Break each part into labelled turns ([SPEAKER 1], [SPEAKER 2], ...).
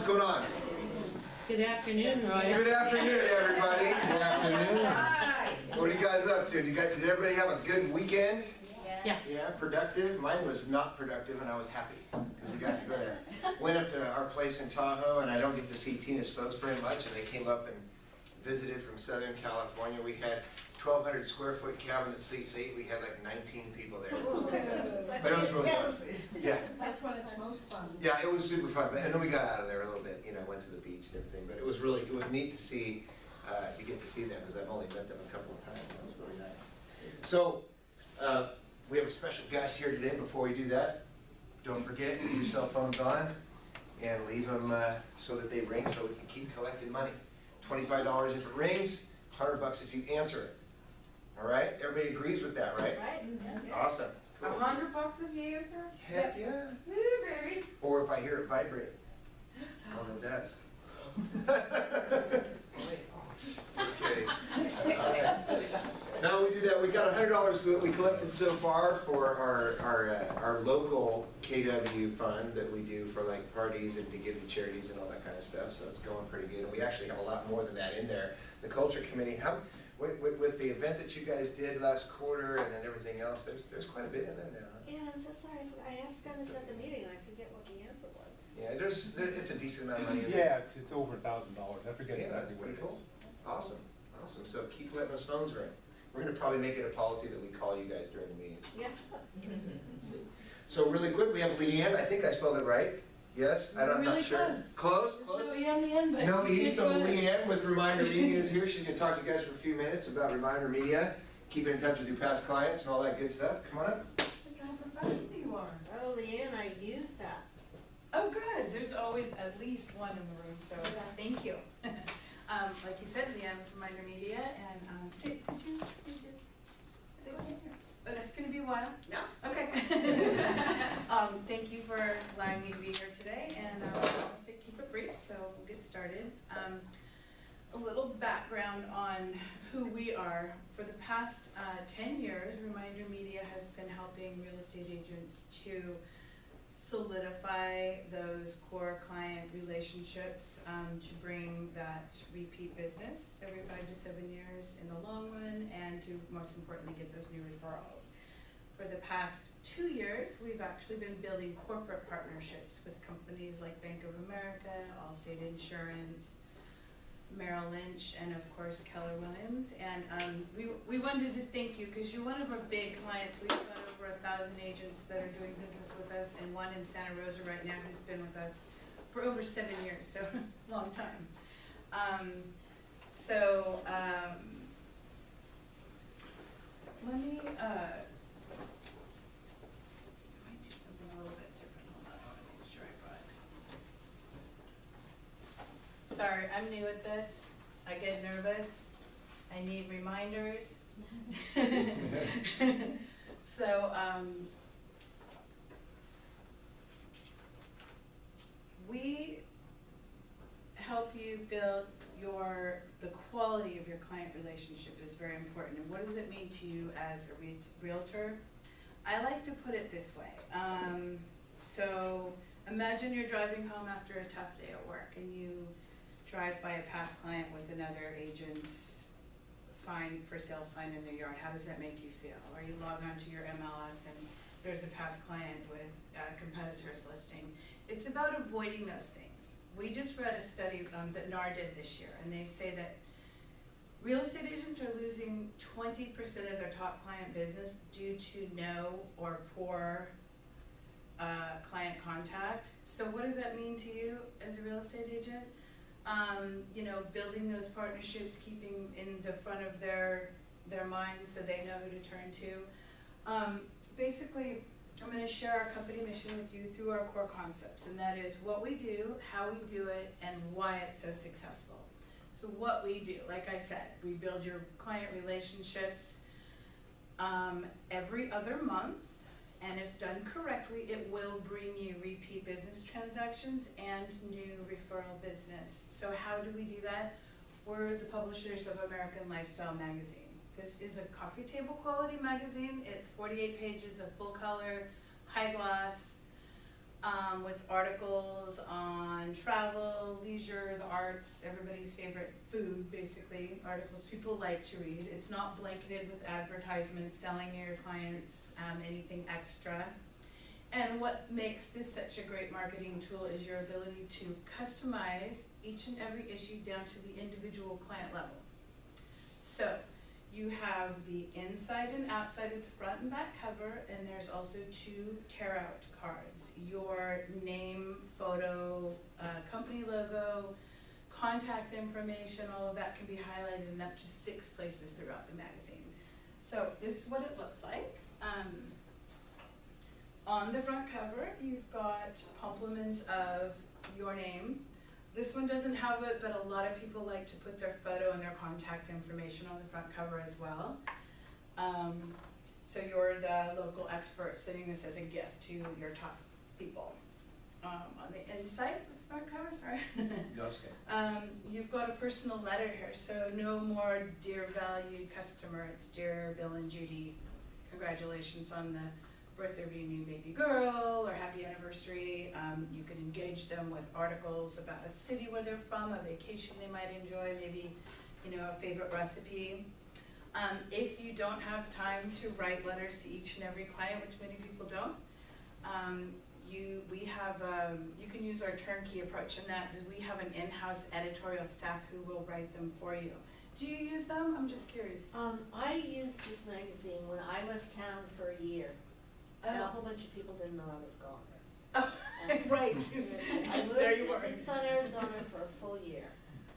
[SPEAKER 1] going on?
[SPEAKER 2] Good afternoon, Roy.
[SPEAKER 1] Good afternoon, everybody. Good afternoon. What are you guys up to? Did everybody have a good weekend?
[SPEAKER 2] Yes.
[SPEAKER 1] Yeah, productive. Mine was not productive, and I was happy because we got to go to. Went up to our place in Tahoe, and I don't get to see Tina's folks very much, and they came up and visited from Southern California. We had 1,200 square foot cabin that sleeps 8. We had like 19 people there. It was fantastic. But it was really fun. Yeah.
[SPEAKER 3] That's when it's most fun.
[SPEAKER 1] Yeah, it was super fun. And then we got out of there a little bit, went to the beach and everything. But it was neat to see, to get to see them because I've only met them a couple of times. That was really nice. So, we have a special guest here today. Before we do that, don't forget, leave your cell phones on and leave them so that they ring so we can keep collecting money. $25 if it rings, $100 if you answer it. All right? Everybody agrees with that, right?
[SPEAKER 3] Right?
[SPEAKER 1] Awesome. Cool.
[SPEAKER 3] $100 if you answer?
[SPEAKER 1] Heck yeah.
[SPEAKER 3] Woo, baby.
[SPEAKER 1] Or if I hear it vibrate on the desk. Just kidding. All right. Now we do that. We got $100 that we collected so far for our local KW fund that we do for like parties and to give to charities and all that kind of stuff. So it's going pretty good. And we actually have a lot more than that in there. The culture committee, with the event that you guys did last quarter and then everything else, there's quite a bit in there now. Huh?
[SPEAKER 4] Yeah, I'm so sorry. I asked Dennis at the meeting and I forget what the answer was.
[SPEAKER 1] Yeah, it's a decent amount of money in there.
[SPEAKER 5] Yeah, it's over $1,000. I forget
[SPEAKER 1] Yeah,
[SPEAKER 5] exactly
[SPEAKER 1] that's
[SPEAKER 5] what
[SPEAKER 1] pretty
[SPEAKER 5] it
[SPEAKER 1] cool.
[SPEAKER 5] is.
[SPEAKER 1] Awesome. So keep letting those phones ring. We're going to probably make it a policy that we call you guys during the meetings.
[SPEAKER 4] Yeah.
[SPEAKER 1] So really quick, we have Leanne. I think I spelled it right. Yes? I'm
[SPEAKER 2] Really
[SPEAKER 1] not sure.
[SPEAKER 2] close.
[SPEAKER 1] Close?
[SPEAKER 2] No E on the end, but.
[SPEAKER 1] No E.
[SPEAKER 2] you're
[SPEAKER 1] So
[SPEAKER 2] good.
[SPEAKER 1] Leanne with Reminder Media is here. She's going to talk to you guys for a few minutes about Reminder Media, keeping in touch with your past clients and all that good stuff. Come on up.
[SPEAKER 6] Look how professional you are.
[SPEAKER 4] Oh, Leanne, I used that.
[SPEAKER 6] Oh, good. There's always at least one in the room, so thank you. Like you said, Leanne from Reminder Media, and did you say something? But it's going to be a while.
[SPEAKER 4] No.
[SPEAKER 6] Okay. Thank you for allowing me to be here today, and I'll say keep it brief, so we'll get started. A little background on who we are. For the past 10 years, Reminder Media has been helping real estate agents to solidify those core client relationships to bring that repeat business every 5 to 7 years in the long run, and to most importantly get those new referrals. For the past 2 years, we've actually been building corporate partnerships with companies like Bank of America, Allstate Insurance, Merrill Lynch, and of course Keller Williams. And we wanted to thank you because you're one of our big clients. We've got over 1,000 agents that are doing business with us, and one in Santa Rosa right now who's been with us for over 7 years, so long time. Let me do something a little bit different. Hold on, I want to make sure I brought. Sorry, I'm new at this. I get nervous. I need reminders. So, we help you build the quality of your client relationship is very important. And what does it mean to you as a realtor? I like to put it this way. So imagine you're driving home after a tough day at work and you drive by a past client with another agent's for sale sign in their yard. How does that make you feel? Or you log on to your MLS and there's a past client with a competitor's listing. It's about avoiding those things. We just read a study that NAR did this year, and they say that real estate agents are losing 20% of their top client business due to no or poor client contact. So what does that mean to you as a real estate agent? Building those partnerships, keeping in the front of their mind so they know who to turn to. Basically, I'm going to share our company mission with you through our core concepts, and that is what we do, how we do it, and why it's so successful. So what we do, like I said, we build your client relationships every other month, and if done correctly, it will bring you repeat business transactions and new referral business. So how do we do that? We're the publishers of American Lifestyle magazine. This is a coffee table quality magazine. It's 48 pages of full color, high gloss, with articles on travel, leisure, the arts, everybody's favorite food, basically, articles people like to read. It's not blanketed with advertisements selling your clients anything extra. And what makes this such a great marketing tool is your ability to customize each and every issue down to the individual client level. So you have the inside and outside of the front and back cover, and there's also 2 tear out cards. Your name, photo, company logo, contact information, all of that can be highlighted in up to 6 places throughout the magazine. So this is what it looks like. On the front cover, you've got compliments of your name. This one doesn't have it, but a lot of people like to put their photo and their contact information on the front cover as well. So you're the local expert sending this as a gift to your top people. On the inside of the front cover, sorry.
[SPEAKER 1] No, it's okay.
[SPEAKER 6] You've got a personal letter here, so no more dear valued customer, it's dear Bill and Judy, congratulations on the birth of your new baby girl, or happy anniversary. You can engage them with articles about a city where they're from, a vacation they might enjoy, maybe, you know, a favorite recipe. If you don't have time to write letters to each and every client, which many people don't, you can use our turnkey approach in that we have an in-house editorial staff who will write them for you. Do you use them? I'm just curious.
[SPEAKER 4] I used this magazine when I left town for a year. And a whole bunch of people didn't know I was gone.
[SPEAKER 6] Oh, right.
[SPEAKER 4] I moved
[SPEAKER 6] There
[SPEAKER 4] to
[SPEAKER 6] you were.
[SPEAKER 4] Tucson, Arizona for a full year.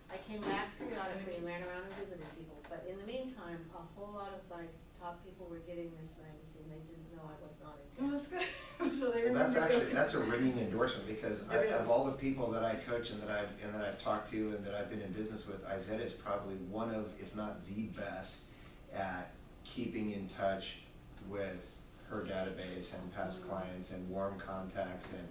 [SPEAKER 4] I came back periodically and ran around and visited people, but in the meantime, a whole lot of my top people were getting this magazine. They didn't know I was not in
[SPEAKER 6] Oh,
[SPEAKER 4] town.
[SPEAKER 6] that's good. So they
[SPEAKER 1] Well, that's
[SPEAKER 6] remember.
[SPEAKER 1] actually, that's a ringing endorsement, because
[SPEAKER 6] It is.
[SPEAKER 1] of all the people that I coach and that I've talked to and that I've been in business with, Izetta is probably one of, if not the best, at keeping in touch with her database and past clients and warm contacts, and,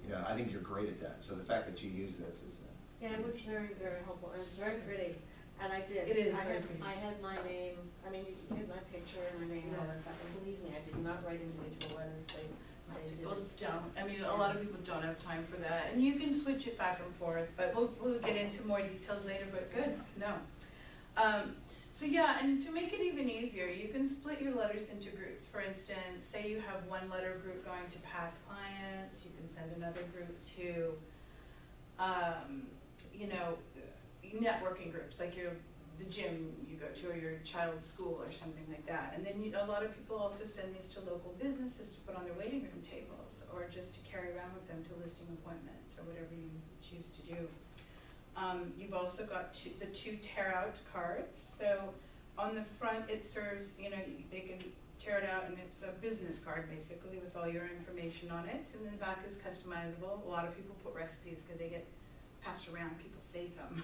[SPEAKER 1] you know, I think you're great at that. So the fact that you use this is.
[SPEAKER 4] Yeah, it was very, very helpful, and it was very pretty, and I did.
[SPEAKER 6] It is
[SPEAKER 4] I
[SPEAKER 6] very
[SPEAKER 4] had-
[SPEAKER 6] pretty.
[SPEAKER 4] I had my name, I mean, you had my picture and my name and all that stuff, and believe me, I did not write individual letters, they
[SPEAKER 6] People
[SPEAKER 4] did.
[SPEAKER 6] don't, I mean, a lot of people don't have time for that, and you can switch it back and forth, but we'll get into more details later, but good to know. So yeah, and to make it even easier, you can split your letters into groups. For instance, say you have one letter group going to past clients, you can send another group to, you know, networking groups, like the gym you go to, or your child's school or something like that. And then a lot of people also send these to local businesses to put on their waiting room tables, or just to carry around with them to listing appointments, or whatever you choose to do. You've also got the 2 tear out cards. So on the front it serves, you know, they can tear it out and it's a business card basically with all your information on it. And then the back is customizable. A lot of people put recipes because they get passed around, people save them.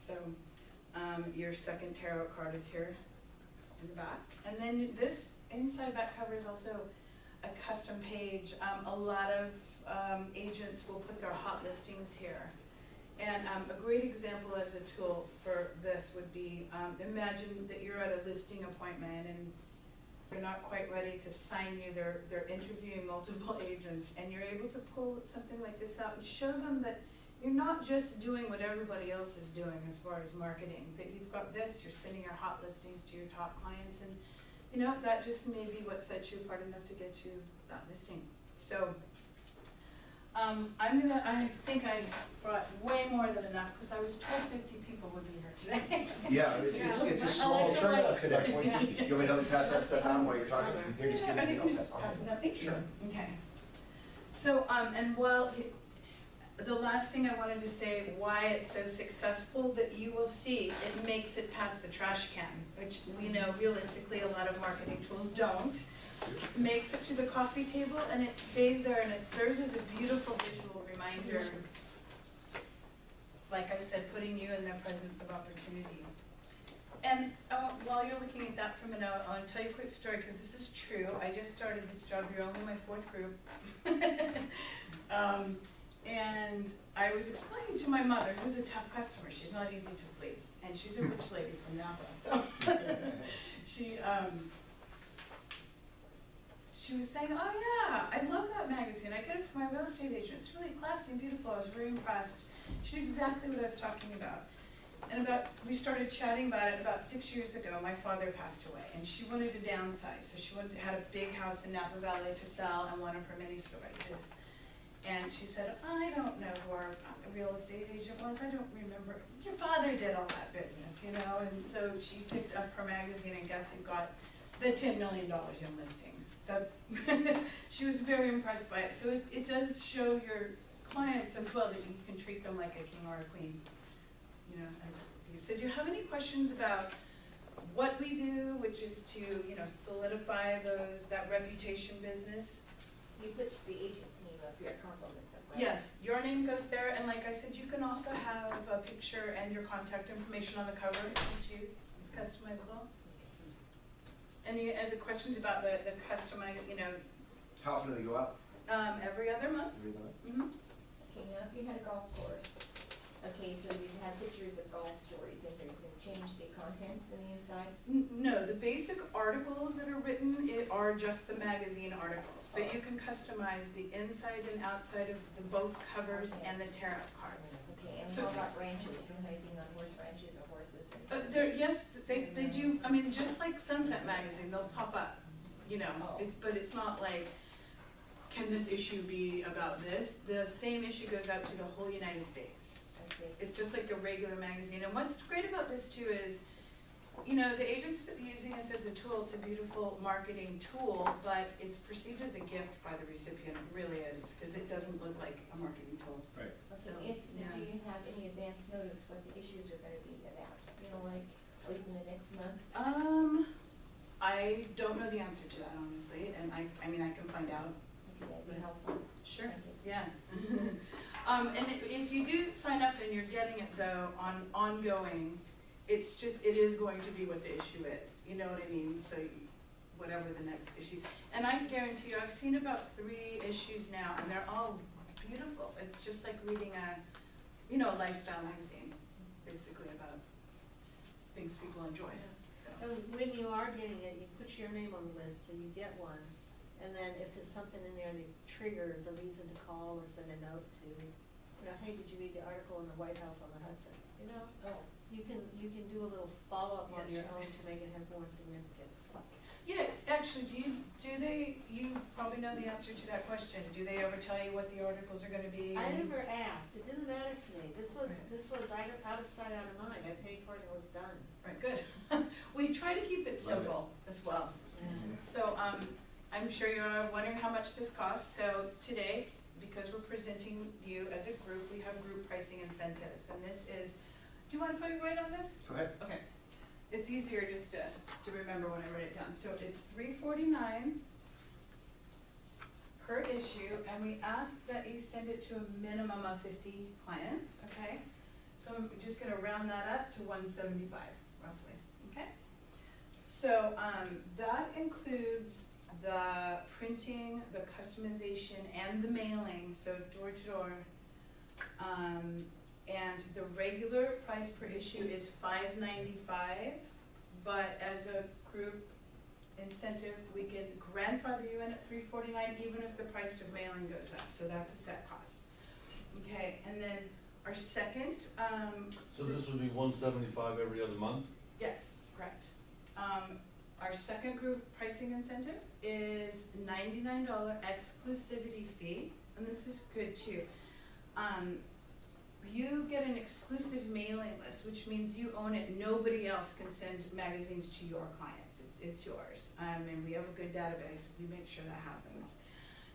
[SPEAKER 6] So your second tear out card is here in the back. And then this inside back cover is also a custom page. A lot of agents will put their hot listings here. And a great example as a tool for this would be, imagine that you're at a listing appointment and they're not quite ready to sign you, they're interviewing multiple agents, and you're able to pull something like this out and show them that you're not just doing what everybody else is doing as far as marketing, that you've got this, you're sending your hot listings to your top clients, and you know, that just may be what sets you apart enough to get you that listing. So I think I brought way more than enough, because I was told 50 people would be here today.
[SPEAKER 1] Yeah, it's a small turnout today. You want me to help you pass that stuff out while you're talking? Here, just give
[SPEAKER 6] I
[SPEAKER 1] me
[SPEAKER 6] think
[SPEAKER 1] the
[SPEAKER 6] we just pass it out. Thank you. Okay. So, and while, the last thing I wanted to say, why it's so successful, that you will see, it makes it past the trash can, which we know realistically a lot of marketing tools don't. Makes it to the coffee table and it stays there, and it serves as a beautiful visual reminder. Like I said, putting you in the presence of opportunity. And while you're looking at that for a minute, I'll tell you a quick story, because this is true. I just started this job, you're only my 4th group. And I was explaining to my mother, who's a tough customer, she's not easy to please, and she's a rich lady from Napa, so she she was saying, oh yeah, I love that magazine, I get it from my real estate agent, it's really classy and beautiful, I was very impressed. She knew exactly what I was talking about. And we started chatting about it about 6 years ago, my father passed away, and she wanted to downsize, so she had a big house in Napa Valley to sell and one of her many storages. And she said, I don't know who our real estate agent was, I don't remember. Your father did all that business, you know? And so she picked up her magazine, and guess who got the $10 million in listings? She was very impressed by it. So it does show your clients as well that you can treat them like a king or a queen. You know, so do you have any questions about what we do, which is to, you know, solidify that reputation business?
[SPEAKER 7] You put the agent's name up, your compliments up, right?
[SPEAKER 6] Yes, your name goes there, and like I said, you can also have a picture and your contact information on the cover if you choose. It's customizable. And the questions about the customize, you know,
[SPEAKER 1] How often do they go out?
[SPEAKER 6] every other month.
[SPEAKER 1] Every month?
[SPEAKER 6] Mm-hmm.
[SPEAKER 7] Okay, now if you had a golf course, okay, so you have pictures of golf stories, and they're going to change the contents in the inside?
[SPEAKER 6] No, the basic articles that are written are just the magazine articles. So you can customize the inside and outside of both covers and the tarot cards.
[SPEAKER 7] Okay, and
[SPEAKER 6] So-
[SPEAKER 7] how about ranches, anything on horse ranches or horses? Or
[SPEAKER 6] Yes, they do, I mean, just like Sunset Magazine, they'll pop up, you know,
[SPEAKER 7] Oh.
[SPEAKER 6] but it's not like, can this issue be about this? The same issue goes out to the whole United States.
[SPEAKER 7] I see.
[SPEAKER 6] It's just like a regular magazine. And what's great about this too is, you know, the agents are using this as a tool. It's a beautiful marketing tool, but it's perceived as a gift by the recipient. It really is, because it doesn't look like a marketing tool.
[SPEAKER 1] Right.
[SPEAKER 7] So
[SPEAKER 6] yeah.
[SPEAKER 7] do you have any advance notice what the issues are going to be about? You know, like within the next month?
[SPEAKER 6] I don't know the answer to that, honestly, and I mean, I can find out.
[SPEAKER 7] Okay, that'd be helpful.
[SPEAKER 6] Sure.
[SPEAKER 7] Thank you.
[SPEAKER 6] Yeah. And if you do sign up and you're getting it though on ongoing, it is going to be what the issue is. You know what I mean? So whatever the next issue. And I guarantee you, I've seen about 3 issues now, and they're all beautiful. It's just like reading a, you know, lifestyle magazine, basically about things people enjoy. So.
[SPEAKER 4] And when you are getting it, you put your name on the list, so you get one. And then if there's something in there that triggers a reason to call or send a note to, you know, hey, did you read the article in the White House on the Hudson? You know, you can do a little follow-up on your own to make it have more significance.
[SPEAKER 6] Yeah, actually, you probably know the answer to that question. Do they ever tell you what the articles are gonna be?
[SPEAKER 4] I never asked, it didn't matter to me. This was out of sight, out of mind. I paid for it and it was done.
[SPEAKER 6] Right, good. We try to keep it
[SPEAKER 1] Love it.
[SPEAKER 6] simple as well. So, I'm sure you're wondering how much this costs. So today, because we're presenting you as a group, we have group pricing incentives. And this is, do you want to put it right on this?
[SPEAKER 1] Go ahead.
[SPEAKER 6] Okay. It's easier just to remember when I write it down. So it's $349 per issue, and we ask that you send it to a minimum of 50 clients, okay? So I'm just gonna round that up to 175, roughly, okay? So that includes the printing, the customization, and the mailing, so door to door. And the regular price per issue is $5.95, but as a group incentive, we can grandfather you in at $349 even if the price of mailing goes up, so that's a set cost. Okay, and then our second,
[SPEAKER 8] So this would be 175 every other month?
[SPEAKER 6] yes, correct. Our second group pricing incentive is $99 exclusivity fee, and this is good too. You get an exclusive mailing list, which means you own it. Nobody else can send magazines to your clients. It's yours. And we have a good database. We make sure that happens.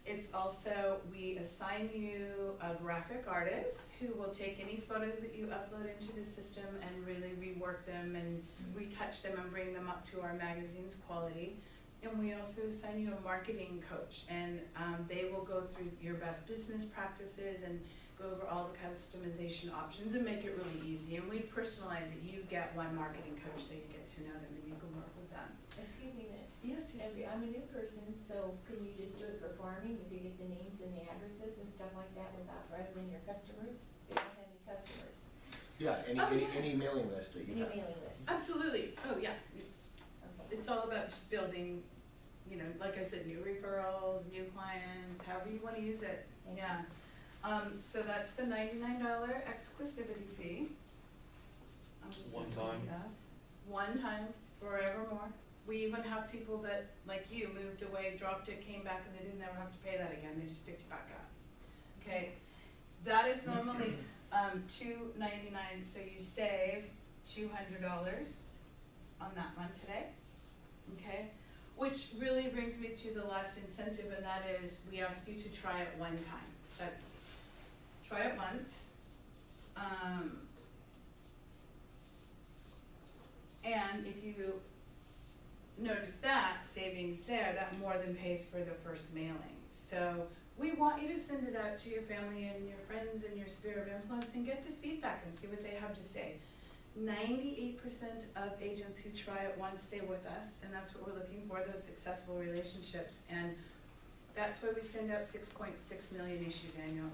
[SPEAKER 6] It's also, we assign you a graphic artist who will take any photos that you upload into the system and really rework them and retouch them and bring them up to our magazine's quality. And we also assign you a marketing coach, and they will go through your best business practices and go over all the customization options and make it really easy. And we personalize it. You get one marketing coach so you get to know them and you can work with them.
[SPEAKER 7] Excuse me a minute.
[SPEAKER 6] Yes,
[SPEAKER 7] I'm a new person, so can you just do it for farming if you get the names and the addresses and stuff like that without rather than your customers? Do you not have any customers?
[SPEAKER 1] Yeah, any mailing list that you
[SPEAKER 7] Any
[SPEAKER 1] have.
[SPEAKER 7] mailing list?
[SPEAKER 6] Absolutely. Oh, yeah.
[SPEAKER 7] Okay.
[SPEAKER 6] It's all about just building you know, like I said, new referrals, new clients, however you wanna use it, yeah. So that's the $99 exclusivity fee. I'm just
[SPEAKER 8] One
[SPEAKER 6] gonna-
[SPEAKER 8] time?
[SPEAKER 6] yeah. One time, forevermore. We even have people that, like you, moved away, dropped it, came back, and they didn't ever have to pay that again, they just picked it back up. Okay, that is normally, $299, so you save $200 on that one today, okay? Which really brings me to the last incentive, and that is, we ask you to try it one time. That's, try it once. And if you notice that savings there, that more than pays for the first mailing. So we want you to send it out to your family and your friends and your sphere of influence and get the feedback and see what they have to say. 98% of agents who try it once stay with us, and that's what we're looking for, those successful relationships. And that's why we send out 6.6 million issues annually,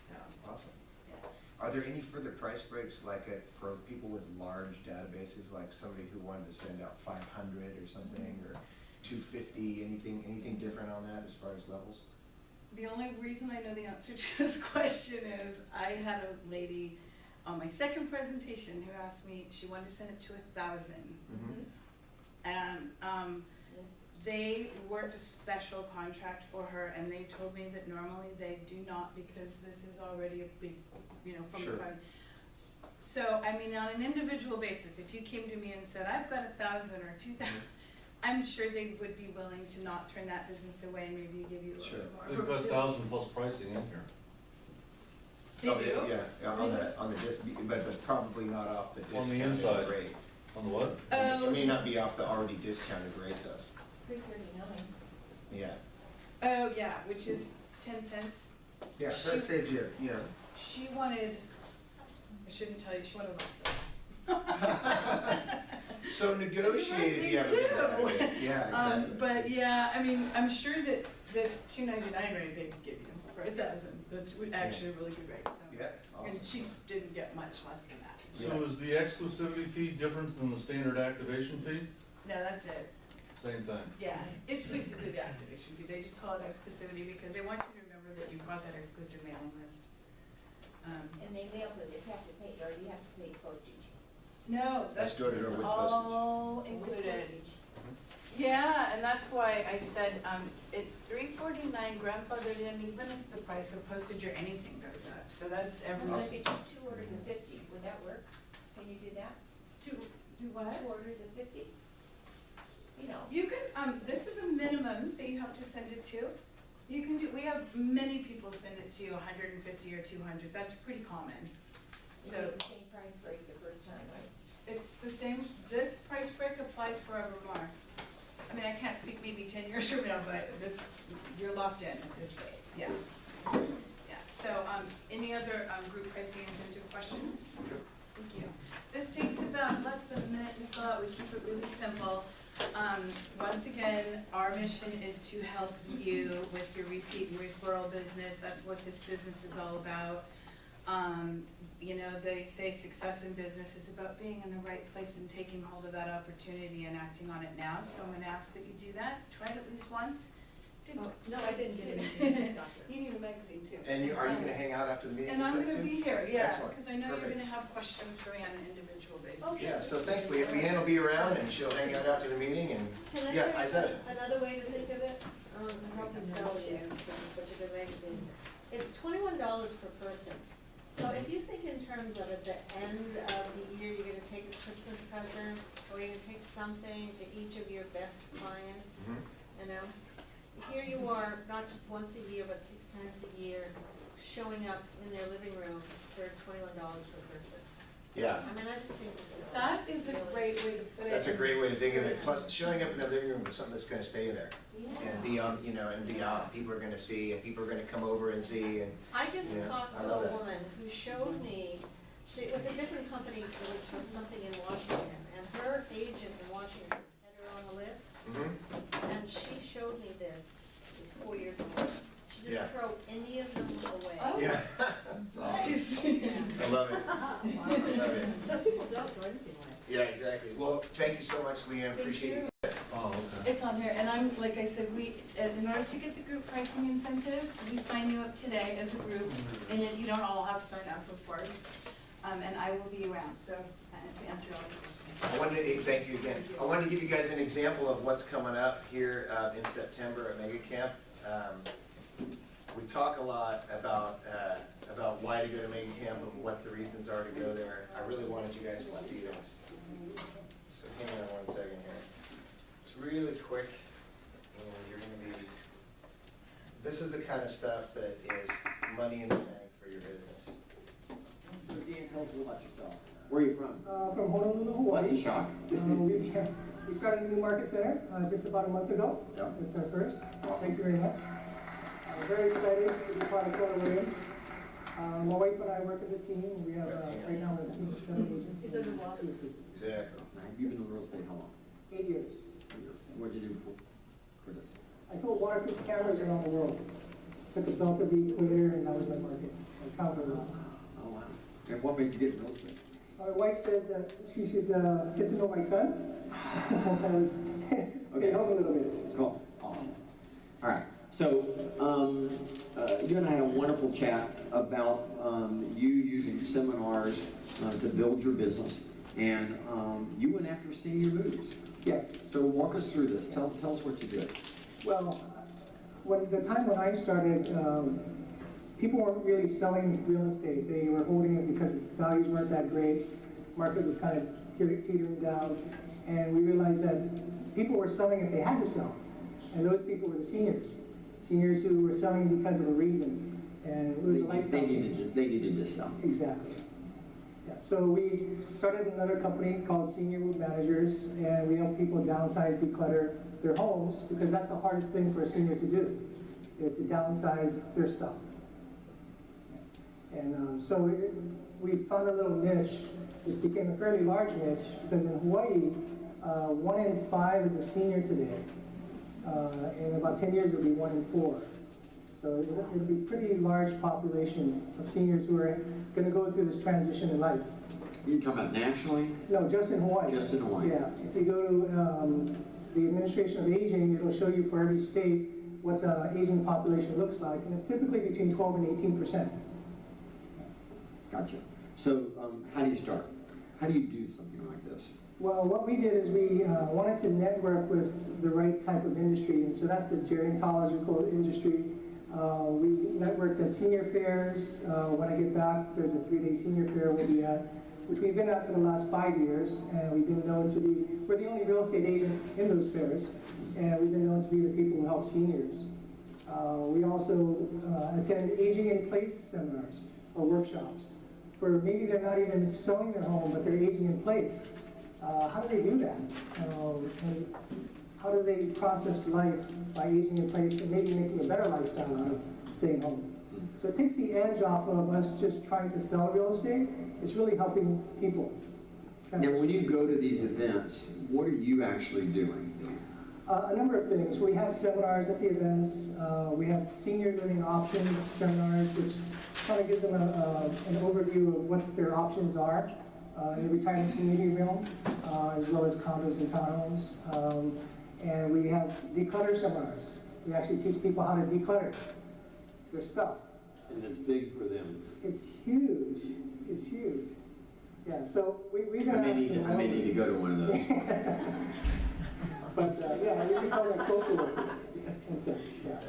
[SPEAKER 6] so.
[SPEAKER 1] Awesome.
[SPEAKER 6] Yeah.
[SPEAKER 1] Are there any further price breaks, like for people with large databases, like somebody who wanted to send out 500 or something, or 250, anything different on that as far as levels?
[SPEAKER 6] The only reason I know the answer to this question is I had a lady on my second presentation who asked me, she wanted to send it to 1,000.
[SPEAKER 1] Mhm.
[SPEAKER 6] And they worked a special contract for her, and they told me that normally they do not, because this is already a big, you know, from
[SPEAKER 1] Sure.
[SPEAKER 6] the front. So, I mean, on an individual basis, if you came to me and said, I've got 1,000 or 2,000, I'm sure they would be willing to not turn that business away and maybe give you a little
[SPEAKER 1] Sure.
[SPEAKER 6] bit more.
[SPEAKER 8] They've got 1,000 plus pricing in here.
[SPEAKER 6] They
[SPEAKER 1] Oh,
[SPEAKER 6] do?
[SPEAKER 1] Yeah, on the disc, but probably not off the
[SPEAKER 8] On the
[SPEAKER 1] discounted
[SPEAKER 8] inside.
[SPEAKER 1] rate.
[SPEAKER 8] On the what?
[SPEAKER 1] It may not be off the already discounted rate though.
[SPEAKER 7] $339.
[SPEAKER 1] Yeah.
[SPEAKER 6] Oh, yeah, which is 10 cents.
[SPEAKER 1] Yeah, so that saves you, you know.
[SPEAKER 6] She wanted, I shouldn't tell you, she wanted less.
[SPEAKER 1] So negotiate if you have a good
[SPEAKER 6] They do.
[SPEAKER 1] database. Yeah, exactly.
[SPEAKER 6] But yeah, I mean, I'm sure that this $299 rate they could give you for 1,000, that's actually a really good rate, so.
[SPEAKER 1] Yeah, awesome.
[SPEAKER 6] And she didn't get much less than that.
[SPEAKER 8] So is the exclusivity fee different than the standard activation fee?
[SPEAKER 6] No, that's it.
[SPEAKER 8] Same thing.
[SPEAKER 6] Yeah, it's basically the activation fee. They just call it exclusivity because they want you to remember that you've got that exclusive mailing list.
[SPEAKER 7] And they mail it, they have to pay, or you have to pay postage.
[SPEAKER 6] No, that's,
[SPEAKER 1] That's
[SPEAKER 6] it's
[SPEAKER 1] good, or with
[SPEAKER 6] all
[SPEAKER 7] With
[SPEAKER 6] included.
[SPEAKER 7] postage.
[SPEAKER 6] Yeah, and that's why I said, it's $349 grandfathered in, even if the price of postage or anything goes up. So that's
[SPEAKER 7] And
[SPEAKER 6] every,
[SPEAKER 7] if you do 2 orders of 50, would that work? Can you do that?
[SPEAKER 6] do what?
[SPEAKER 7] 2 orders of 50? You know.
[SPEAKER 6] You can, this is a minimum that you have to send it to. You can do, we have many people send it to you, 150 or 200, that's pretty common.
[SPEAKER 7] You
[SPEAKER 6] So
[SPEAKER 7] pay the same price break the first time, right?
[SPEAKER 6] it's the same, this price break applies forevermore. I mean, I can't speak maybe 10 years from now, but this, you're locked in at this rate, yeah. Yeah, so, any other, group pricing incentive questions? Thank you. This takes about less than a minute to fill out, we keep it really simple. Once again, our mission is to help you with your repeat and referral business, that's what this business is all about. You know, they say success in business is about being in the right place and taking hold of that opportunity and acting on it now. So I'm gonna ask that you do that, try it at least once.
[SPEAKER 3] No, I didn't get anything, doctor.
[SPEAKER 6] You need a magazine too.
[SPEAKER 1] And are you gonna hang out after the meeting?
[SPEAKER 6] And I'm gonna be here, yeah,
[SPEAKER 1] Excellent.
[SPEAKER 6] because I know you're
[SPEAKER 1] Perfect.
[SPEAKER 6] gonna have questions for me on an individual basis.
[SPEAKER 7] Okay.
[SPEAKER 1] Yeah, so thanks, Leanne. Leanne will be around and she'll hang out after the meeting and,
[SPEAKER 4] Can I
[SPEAKER 1] yeah, I
[SPEAKER 4] tell
[SPEAKER 1] said
[SPEAKER 4] you
[SPEAKER 1] it.
[SPEAKER 4] another way to think of it? Help and sell you, because it's such a good magazine. It's $21 per person. So if you think in terms of at the end of the year, you're gonna take a Christmas present, or you're gonna take something to each of your best clients,
[SPEAKER 1] Mhm.
[SPEAKER 4] you know? Here you are, not just once a year, but 6 times a year, showing up in their living room for $21 per person.
[SPEAKER 1] Yeah,
[SPEAKER 4] I mean, I just think this is.
[SPEAKER 6] That is a
[SPEAKER 4] really-
[SPEAKER 6] great way to put it.
[SPEAKER 1] that's a great way to think of it. Plus, showing up in the living room with something that's gonna stay there. And beyond, you know, and beyond, people are gonna see, and people are gonna come over and see, and,
[SPEAKER 4] I just
[SPEAKER 1] Yeah,
[SPEAKER 4] talked
[SPEAKER 1] I
[SPEAKER 4] to
[SPEAKER 1] love
[SPEAKER 4] a
[SPEAKER 1] that.
[SPEAKER 4] woman who showed me, it was a different company, it was from something in Washington, and her agent in Washington had her on the list, and she showed me this, it was 4 years ago. She
[SPEAKER 1] Yeah.
[SPEAKER 4] didn't throw any of them away.
[SPEAKER 6] Oh.
[SPEAKER 1] yeah, that's awesome.
[SPEAKER 6] Nice.
[SPEAKER 1] I love it. I love it.
[SPEAKER 3] Some people don't do anything like
[SPEAKER 1] Yeah, exactly. Well, thank you so much, Leanne, appreciate it.
[SPEAKER 8] Oh, Okay.
[SPEAKER 6] It's on here, and I'm, like I said, in order to get the group pricing incentive, we sign you up today as a group, and then you don't all have to sign up, of course. And I will be around, so, to answer all your questions.
[SPEAKER 1] I wanted to, thank you again. I wanted to give you guys an example of what's coming up here in September at Mega Camp. We talk a lot about why to go to Mega Camp and what the reasons are to go there. I really wanted you guys to see this. So hang on 1 second here. It's really quick, and you're going to be. This is the kind of stuff that is money in the bank for your business.
[SPEAKER 9] So Dan, tell us a little about yourself. Where are you from?
[SPEAKER 10] From Honolulu, Hawaii.
[SPEAKER 9] That's a shock.
[SPEAKER 11] We started a new market center just about a month ago.
[SPEAKER 9] Yep.
[SPEAKER 11] It's our first.
[SPEAKER 9] Awesome.
[SPEAKER 11] Thank you very much. Very excited to be part of Keller Williams. My wife and I work as a team. We have, right now, we have a team of 7 agents.
[SPEAKER 6] Is it a
[SPEAKER 11] and
[SPEAKER 6] block?
[SPEAKER 11] 2 assistants.
[SPEAKER 1] Exactly.
[SPEAKER 9] Now, have you been in real estate how long?
[SPEAKER 11] 8 years.
[SPEAKER 9] What did you do for this?
[SPEAKER 11] I sold waterproof cameras around the world. Took a belt of the equator, and that was my market. I traveled a lot.
[SPEAKER 9] Oh, wow. And what made you get in real estate?
[SPEAKER 11] My wife said that she should get to know my sons since I was
[SPEAKER 9] Okay.
[SPEAKER 11] home a little bit.
[SPEAKER 9] Cool. Awesome. All right. So, you and I had a wonderful chat about you using seminars to build your business, and you went after senior moves.
[SPEAKER 11] Yes.
[SPEAKER 9] So walk us through this. Tell us what you did.
[SPEAKER 11] Well, the time when I started, people weren't really selling real estate. They were holding it because values weren't that great. Market was kind of teetering down, and we realized that people were selling if they had to sell, and those people were the seniors. Seniors who were selling because of a reason, and it was a lifestyle change.
[SPEAKER 9] They needed to sell.
[SPEAKER 11] Exactly. Yeah. So we started another company called Senior Move Managers, and we help people downsize, declutter their homes, because that's the hardest thing for a senior to do, is to downsize their stuff. And so we found a little niche. It became a fairly large niche, because in Hawaii, 1 in 5 is a senior today. In about 10 years, it'll be 1 in 4. So it'll be a pretty large population of seniors who are going to go through this transition in life.
[SPEAKER 9] You're talking about nationally?
[SPEAKER 11] No, just in Hawaii.
[SPEAKER 9] Just in Hawaii.
[SPEAKER 11] Yeah. If you go to the Administration of Aging, it'll show you for every state what the aging population looks like, and it's typically between 12 and 18%.
[SPEAKER 9] Gotcha. So how do you start? How do you do something like this?
[SPEAKER 11] Well, what we did is we wanted to network with the right type of industry, and so that's the gerontological industry. We networked at senior fairs. When I get back, there's a 3-day senior fair we'll be at, which we've been at for the last 5 years, and we've been known to be, we're the only real estate agent in those fairs, and we've been known to be the people who help seniors. We also attend aging in place seminars or workshops, where maybe they're not even selling their home, but they're aging in place. How do they do that? And how do they process life by aging in place and maybe making a better lifestyle out of staying home? So it takes the edge off of us just trying to sell real estate. It's really helping people.
[SPEAKER 9] Now, when you go to these events, what are you actually doing?
[SPEAKER 11] A number of things. We have seminars at the events. We have senior living options seminars, which kind of gives them an overview of what their options are in the retirement community realm, as well as condos and townhomes. And we have declutter seminars. We actually teach people how to declutter their stuff.
[SPEAKER 8] And it's big for them.
[SPEAKER 11] It's huge. It's huge. Yeah, so we've been
[SPEAKER 9] I may need to go to one of those.
[SPEAKER 11] But yeah, we call them social workers in a sense. Yeah.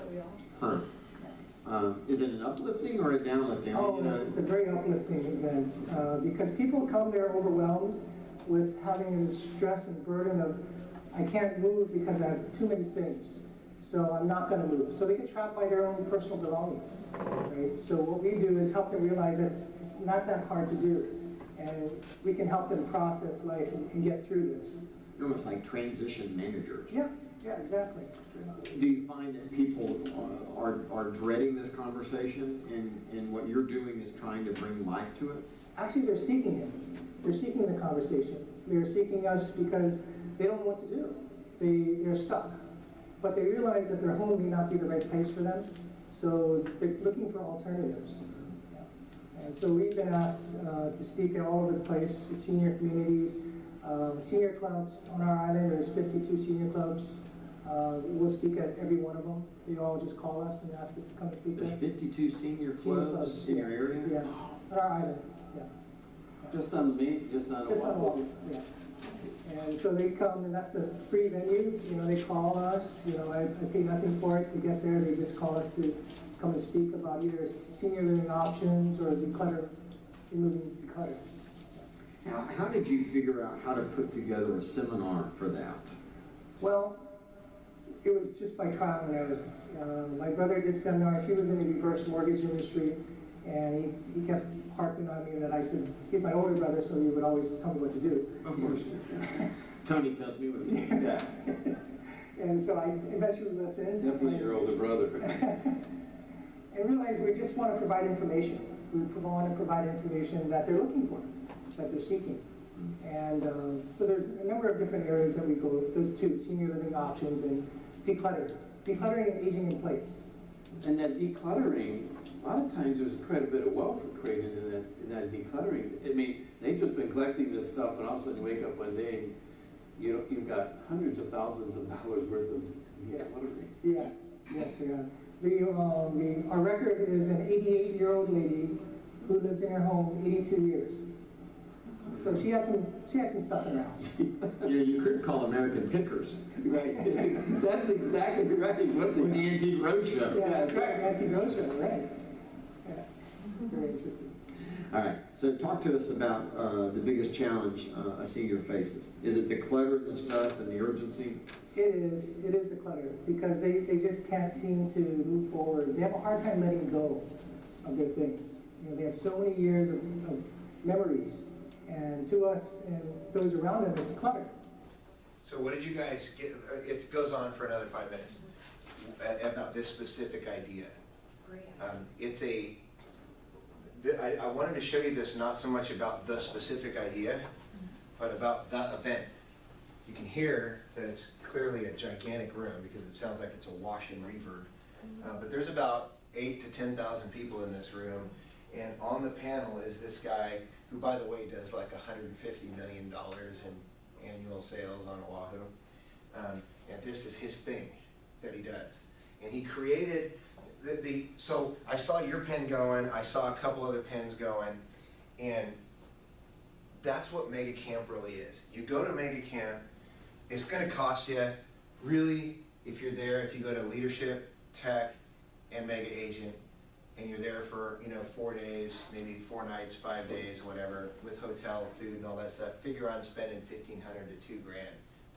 [SPEAKER 9] Huh. Is it an uplifting or a downlifting?
[SPEAKER 11] Oh, it's a very uplifting event because people come there overwhelmed with having the stress and burden of, I can't move because I have too many things, so I'm not going to move. So they get trapped by their own personal belongings, right? So what we do is help them realize that it's not that hard to do, and we can help them process life and get through this.
[SPEAKER 9] Almost like transition managers.
[SPEAKER 11] Yeah, exactly.
[SPEAKER 9] Do you find that people are dreading this conversation, and what you're doing is trying to bring life to it?
[SPEAKER 11] Actually, they're seeking it. They're seeking the conversation. They're seeking us because they don't know what to do. They're stuck. But they realize that their home may not be the right place for them, so they're looking for alternatives. Yeah. And so we've been asked to speak at all over the place with senior communities. Senior clubs on our island, there's 52 senior clubs. We'll speak at every one of them. They all just call us and ask us to come and speak
[SPEAKER 9] There's
[SPEAKER 11] at.
[SPEAKER 9] 52 senior clubs in your area?
[SPEAKER 11] Yeah, on our island, yeah.
[SPEAKER 9] Just on the main, just on the
[SPEAKER 11] Just on
[SPEAKER 9] what?
[SPEAKER 11] Oahu, yeah. And so they come, and that's a free venue, you know, they call us, you know, I pay nothing for it to get there, they just call us to come and speak about either senior living options or removing declutter.
[SPEAKER 9] How did you figure out how to put together a seminar for that?
[SPEAKER 11] Well, it was just by trial and error. My brother did seminars, he was in the reverse mortgage industry, and he kept harping on me that I should, he's my older brother, so he would always tell me what to do.
[SPEAKER 9] Of course. Tony tells me what to do. Yeah.
[SPEAKER 11] And so I eventually listened.
[SPEAKER 9] Definitely your older brother.
[SPEAKER 11] And realized we just want to provide information. We want to provide information that they're looking for, that they're seeking. And so there's a number of different areas that we go, those two, senior living options and decluttering. Decluttering and aging in place.
[SPEAKER 12] And that decluttering, a lot of times there's quite a bit of wealth created in that decluttering. I mean, they've just been collecting this stuff, and all of a sudden you wake up one day and you've got hundreds of thousands of dollars worth of decluttering.
[SPEAKER 11] Yes, yes, our record is an 88-year-old lady who lived in her home 82 years. So she had some stuff in her house.
[SPEAKER 9] Yeah, you could call American pickers.
[SPEAKER 12] Right. That's exactly right. What
[SPEAKER 9] Or the Antique Roadshow.
[SPEAKER 11] Yeah, that's right, Antique Roadshow, right. Yeah. Very interesting.
[SPEAKER 9] All right, so talk to us about the biggest challenge a senior faces. Is it the clutter and stuff and the urgency?
[SPEAKER 11] It is the clutter, because they just can't seem to move forward. They have a hard time letting go of their things. You know, they have so many years of memories, and to us and those around them, it's clutter.
[SPEAKER 1] So what did you guys get, it goes on for another 5 minutes, about this specific idea. I wanted to show you this not so much about the specific idea, but about the event. You can hear that it's clearly a gigantic room because it sounds like it's a wash and reverb. But there's about 8,000 to 10,000 people in this room, and on the panel is this guy who, by the way, does like $150 million in annual sales on Oahu. And this is his thing that he does. And he created so I saw your pen going, I saw a couple other pens going, and that's what Mega Camp really is. You go to Mega Camp, it's gonna cost you, really, if you're there, if you go to Leadership, Tech, and Mega Agent, and you're there for 4 days, maybe 4 nights, 5 days, whatever, with hotel, food, and all that stuff, figure on spending $1,500 to $2,000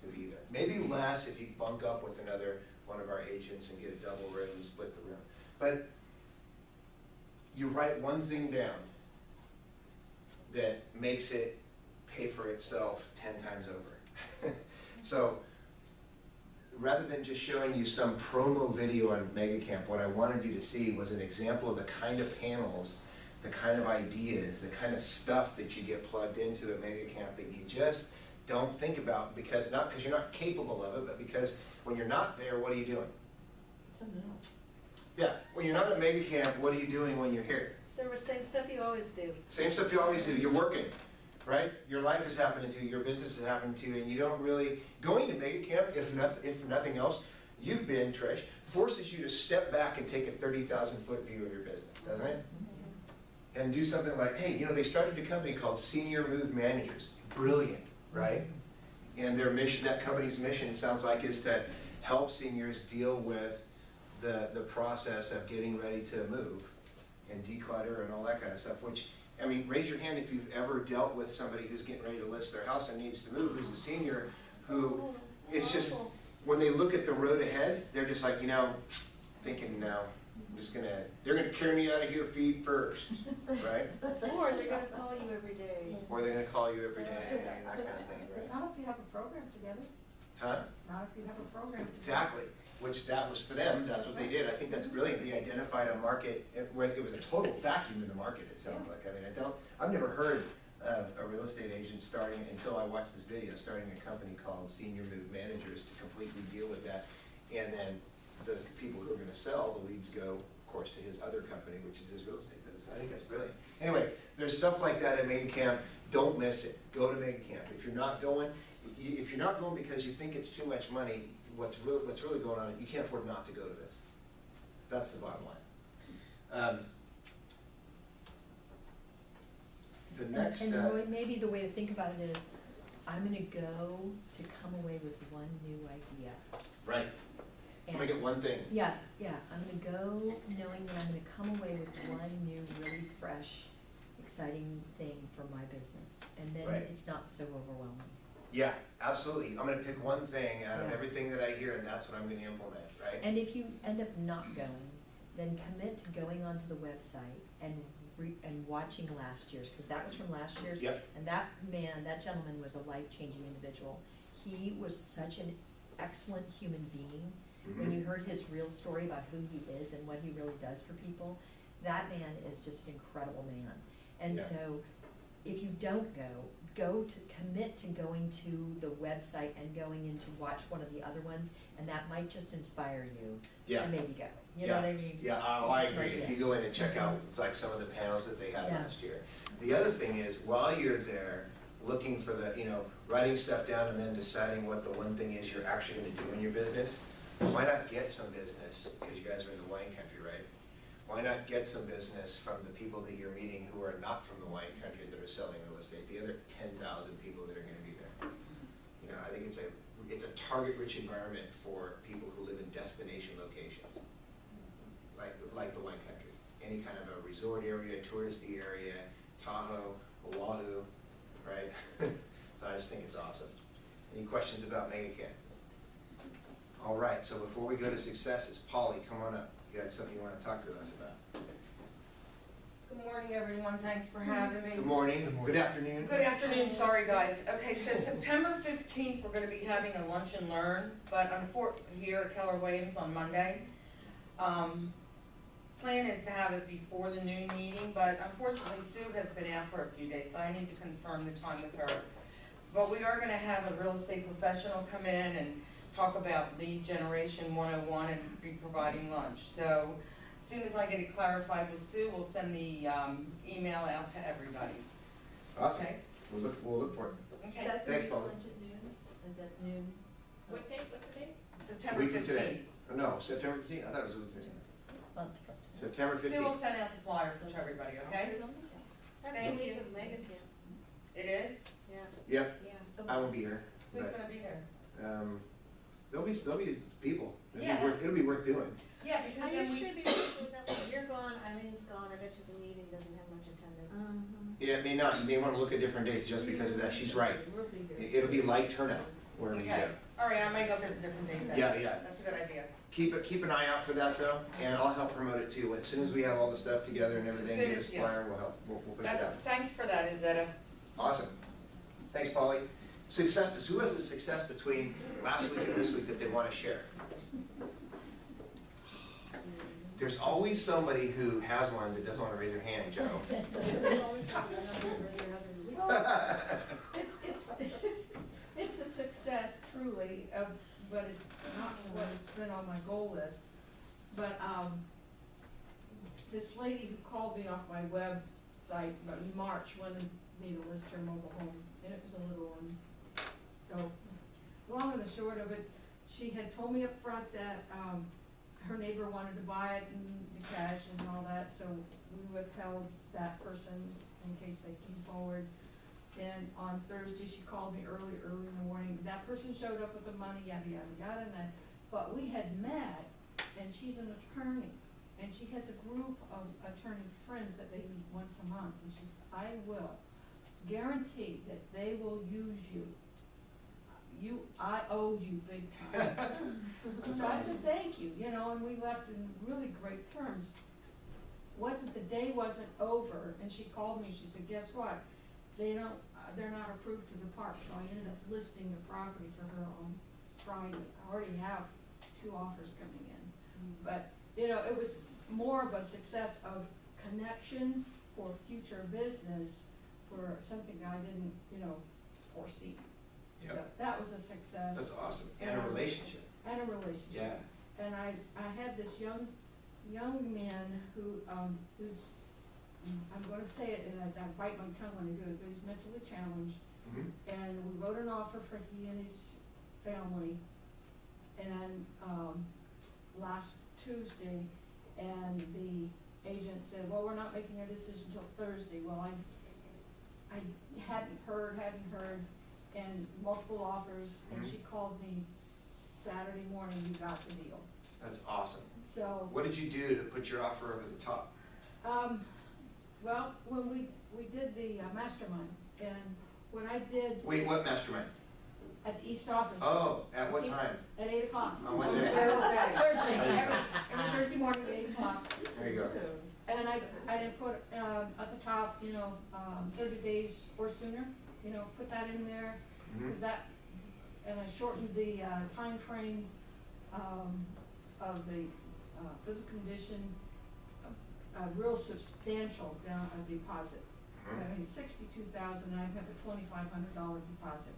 [SPEAKER 1] to be there. Maybe less if you bunk up with another one of our agents and get a double room and split the room. But you write one thing down that makes it pay for itself 10 times over. So rather than just showing you some promo video on MegaCamp, what I wanted you to see was an example of the kind of panels, the kind of ideas, the kind of stuff that you get plugged into at MegaCamp that you just don't think about, because not because you're not capable of it, but because when you're not there, what are you doing?
[SPEAKER 4] Something else.
[SPEAKER 1] Yeah, when you're not at Mega Camp, what are you doing when you're here?
[SPEAKER 4] The same stuff you always do.
[SPEAKER 1] Same stuff you always do. You're working, right? Your life is happening to you, your business is happening to you, and you don't really, going to Mega Camp, if for nothing else, you've been, Trish, forces you to step back and take a 30,000-foot view of your business, doesn't it? And do something like, hey, they started a company called Senior Move Managers. Brilliant, right? And their mission, that company's mission, sounds like, is to help seniors deal with the process of getting ready to move and declutter and all that kind of stuff, which, I mean, raise your hand if you've ever dealt with somebody who's getting ready to list their house and needs to move, who's a senior, who, it's just, when they look at the road ahead, they're just like, thinking, no, I'm just gonna, they're gonna carry me out of here feet first, right?
[SPEAKER 4] Or they're gonna call you every day.
[SPEAKER 1] Or they're gonna call you every day, that kind of thing, right?
[SPEAKER 4] Not if you have a program together.
[SPEAKER 1] Huh?
[SPEAKER 4] Not if you have a program together.
[SPEAKER 1] Exactly. Which that was for them, that's what they did. I think that's brilliant. They identified a market where it was a total vacuum in the market, it sounds like. I mean, I've never heard of a real estate agent starting, until I watched this video, starting a company called Senior Move Managers to completely deal with that. And then the people who are gonna sell, the leads go, of course, to his other company, which is his real estate business. I think that's brilliant. Anyway, there's stuff like that at Mega Camp. don't miss it. Go to Mega Camp. If you're not going, if you're not going because you think it's too much money, what's really going on, you can't afford not to go to this. That's the bottom line. The next,
[SPEAKER 13] And Roy, maybe the way to think about it is, I'm gonna go to come away with one new idea.
[SPEAKER 1] right, I'm gonna get one thing.
[SPEAKER 13] Yeah, I'm gonna go knowing that I'm gonna come away with one new, really fresh, exciting thing for my business. And then
[SPEAKER 1] Right.
[SPEAKER 13] it's not so overwhelming.
[SPEAKER 1] Yeah, absolutely. I'm gonna pick one thing out of
[SPEAKER 13] Yeah.
[SPEAKER 1] everything that I hear, and that's what I'm gonna implement, right?
[SPEAKER 13] And if you end up not going, then commit to going onto the website and watching last year's, because that was from last year's.
[SPEAKER 1] Yep.
[SPEAKER 13] And that gentleman was a life-changing individual. He was such an excellent human being. When you heard his real story about who he is and what he really does for people, that man is just an incredible man. And
[SPEAKER 1] Yeah.
[SPEAKER 13] so, if you don't go to commit to going to the website and going in to watch one of the other ones, and that might just inspire you
[SPEAKER 1] Yeah.
[SPEAKER 13] to maybe go. You know what I mean?
[SPEAKER 1] Yeah,
[SPEAKER 13] So
[SPEAKER 1] I
[SPEAKER 13] just
[SPEAKER 1] agree.
[SPEAKER 13] like
[SPEAKER 1] If
[SPEAKER 13] that.
[SPEAKER 1] you go in and check out like some of the panels that they had
[SPEAKER 13] Yeah.
[SPEAKER 1] last year. The other thing is, while you're there, looking for the, writing stuff down and then deciding what the one thing is you're actually gonna do in your business, why not get some business, because you guys are in the wine country, right? Why not get some business from the people that you're meeting who are not from the wine country that are selling real estate, the other 10,000 people that are gonna be there? I think it's a target-rich environment for people who live in destination locations, like the wine country. Any kind of a resort area, touristy area, Tahoe, Oahu, right? So I just think it's awesome. Any questions about Mega Camp? All right, so before we go to successes, Polly, come on up. You got something you want to talk to us about?
[SPEAKER 14] Good morning, everyone. Thanks for having me.
[SPEAKER 1] Good morning. Good afternoon.
[SPEAKER 14] Good afternoon. Sorry, guys. Okay, so September 15th, we're going to be having a lunch and learn, but here at Keller Williams on Monday. Plan is to have it before the noon meeting, but unfortunately Sue has been out for a few days, so I need to confirm the time with her. But we are going to have a real estate professional come in and talk about lead generation 101 and be providing lunch. So as soon as I get it clarified with Sue, we'll send the email out to everybody.
[SPEAKER 1] Awesome.
[SPEAKER 14] Okay?
[SPEAKER 1] We'll look for it.
[SPEAKER 14] Okay.
[SPEAKER 1] Thanks, Polly.
[SPEAKER 13] Is that noon?
[SPEAKER 3] What date, what's the date?
[SPEAKER 14] September
[SPEAKER 1] Week of
[SPEAKER 14] 15th.
[SPEAKER 1] today. Oh, no, September 15th. I thought it was a week from today.
[SPEAKER 13] Month from
[SPEAKER 1] September
[SPEAKER 14] Sue will
[SPEAKER 1] 15th.
[SPEAKER 14] send out the flyer for everybody, okay?
[SPEAKER 4] That's
[SPEAKER 14] Thank
[SPEAKER 4] the week
[SPEAKER 14] you.
[SPEAKER 4] of Mega Camp.
[SPEAKER 14] It is?
[SPEAKER 4] Yeah.
[SPEAKER 1] Yep,
[SPEAKER 4] Yeah.
[SPEAKER 1] I won't be here.
[SPEAKER 14] Who's
[SPEAKER 1] but,
[SPEAKER 14] gonna be there?
[SPEAKER 1] There'll be people.
[SPEAKER 14] Yeah.
[SPEAKER 1] It'll be worth doing.
[SPEAKER 14] Yeah, because
[SPEAKER 4] Now,
[SPEAKER 14] then
[SPEAKER 4] you
[SPEAKER 14] we,
[SPEAKER 4] should be working with that one. You're gone, Eileen's gone, I bet you the meeting doesn't have much attendance.
[SPEAKER 1] Yeah, it may not. You may want to look at different dates just because of that. She's right. It'll be light turnout wherever you
[SPEAKER 14] okay,
[SPEAKER 1] go.
[SPEAKER 14] all right, I might look at a different date then.
[SPEAKER 1] Yeah.
[SPEAKER 14] That's a good idea.
[SPEAKER 1] Keep an eye out for that though, and I'll help promote it too. As soon as we have all the stuff together and everything,
[SPEAKER 14] Soon
[SPEAKER 1] get
[SPEAKER 14] as-
[SPEAKER 1] us
[SPEAKER 14] yeah.
[SPEAKER 1] flyer, we'll help. We'll push it out.
[SPEAKER 14] Thanks for that, Izetta.
[SPEAKER 1] Awesome. Thanks, Polly. Successes. Who has a success between last week and this week that they want to share? There's always somebody who has one that doesn't want to raise their hand, Joe.
[SPEAKER 15] It's a success truly, but it's not what it's been on my goal list. But, this lady who called me off my website in March wanted me to list her mobile home, and it was a little one. So, long and the short of it, she had told me up front that, her neighbor wanted to buy it and the cash and all that, so we withheld that person in case they came forward. And on Thursday, she called me early in the morning. That person showed up with the money, yada, yada, yada, but we had met, and she's an attorney. And she has a group of attorney friends that they meet once a month, and she says, I will guarantee that they will use you. I owe you big time. So I said, thank you, and we left in really great terms. The day wasn't over, and she called me, she said, guess what? They're not approved to the park, so I ended up listing the property for her on Friday. I already have 2 offers coming in. But, it was more of a success of connection for future business for something I didn't, foresee.
[SPEAKER 1] Yep.
[SPEAKER 15] So that was a success.
[SPEAKER 1] That's awesome. And a relationship.
[SPEAKER 15] And a relationship.
[SPEAKER 1] Yeah.
[SPEAKER 15] And I had this young man whose I'm gonna say it, and I bite my tongue when I do it, but he's mentally challenged.
[SPEAKER 1] Mhm.
[SPEAKER 15] And we wrote an offer for he and his family, and, last Tuesday, and the agent said, well, we're not making a decision till Thursday. Well, I hadn't heard, and multiple offers, and
[SPEAKER 1] Mhm.
[SPEAKER 15] she called me Saturday morning, you got the deal.
[SPEAKER 1] That's awesome.
[SPEAKER 15] So,
[SPEAKER 1] What did you do to put your offer over the top?
[SPEAKER 15] well, when we did the mastermind, and when I did
[SPEAKER 1] Wait, what mastermind?
[SPEAKER 15] at the East Office.
[SPEAKER 1] Oh, at what time?
[SPEAKER 15] At 8 o'clock.
[SPEAKER 1] On what day?
[SPEAKER 15] Thursday,
[SPEAKER 1] There you
[SPEAKER 15] every
[SPEAKER 1] go.
[SPEAKER 15] Thursday morning at 8 o'clock.
[SPEAKER 1] There you go.
[SPEAKER 15] And I did put, at the top, 30 days or sooner, put that in there,
[SPEAKER 1] Mhm.
[SPEAKER 15] because that, and I shortened the, timeframe, of the, physical condition, a real substantial down, deposit.
[SPEAKER 1] Mhm.
[SPEAKER 15] I mean, 62,000, I have a $2,500 deposit.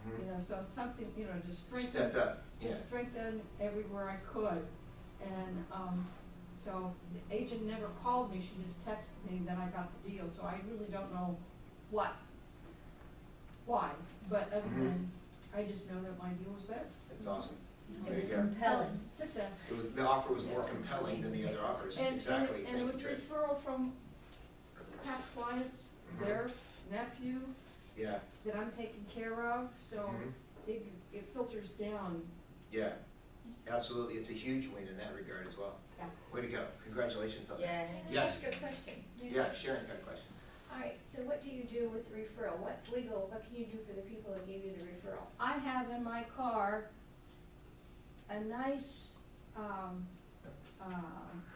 [SPEAKER 1] Mhm.
[SPEAKER 15] So something, to strengthen.
[SPEAKER 1] Stepped up, yeah.
[SPEAKER 15] To strengthen everywhere I could. And, so the agent never called me, she just texted me that I got the deal, so I really don't know why, but other
[SPEAKER 1] Mhm.
[SPEAKER 15] than, I just know that my deal was better.
[SPEAKER 1] That's awesome. There
[SPEAKER 13] It's
[SPEAKER 1] you go.
[SPEAKER 13] compelling.
[SPEAKER 15] Success.
[SPEAKER 1] The offer was more compelling than the other offers.
[SPEAKER 15] And
[SPEAKER 1] Exactly.
[SPEAKER 15] it
[SPEAKER 1] Thank
[SPEAKER 15] was
[SPEAKER 1] you,
[SPEAKER 15] a
[SPEAKER 1] Trish.
[SPEAKER 15] referral from past clients,
[SPEAKER 1] Mhm.
[SPEAKER 15] their nephew,
[SPEAKER 1] Yeah,
[SPEAKER 15] that I'm taking care of, so
[SPEAKER 1] Mhm.
[SPEAKER 15] it filters down.
[SPEAKER 1] yeah. Absolutely. It's a huge win in that regard as well.
[SPEAKER 7] Yeah.
[SPEAKER 1] Way to go. Congratulations on that.
[SPEAKER 13] Yeah.
[SPEAKER 7] Can I
[SPEAKER 1] Yes.
[SPEAKER 7] ask a question?
[SPEAKER 1] Yeah, Sharon's got a question.
[SPEAKER 7] All right, so what do you do with the referral? What's legal? What can you do for the people that gave you the referral?
[SPEAKER 15] I have in my car a nice,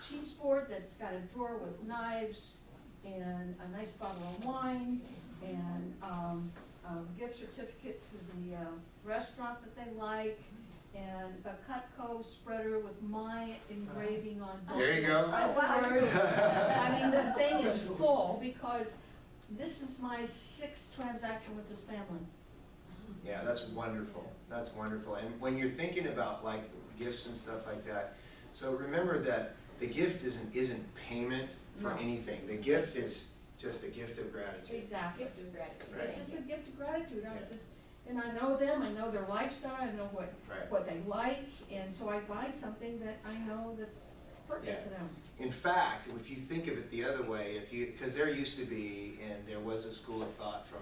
[SPEAKER 15] cheese board that's got a drawer with knives and a nice bottle of wine and, a gift certificate to the, restaurant that they like and a Cutco spreader with my engraving on both.
[SPEAKER 1] There you go.
[SPEAKER 15] I mean, the thing is full because this is my 6th transaction with this family.
[SPEAKER 1] Yeah, that's wonderful. That's wonderful. And when you're thinking about like gifts and stuff like that, so remember that the gift isn't payment for
[SPEAKER 15] No.
[SPEAKER 1] anything. The gift is just a gift of gratitude.
[SPEAKER 15] Exactly.
[SPEAKER 7] Gift of gratitude.
[SPEAKER 1] Right.
[SPEAKER 15] It's just a gift of gratitude. I'm
[SPEAKER 1] Yeah.
[SPEAKER 15] just, and I know them, I know their lifestyle, I know
[SPEAKER 1] Right.
[SPEAKER 15] what they like, and so I buy something that I know that's pertinent
[SPEAKER 1] Yeah.
[SPEAKER 15] to them.
[SPEAKER 1] In fact, if you think of it the other way, because there used to be, and there was a school of thought for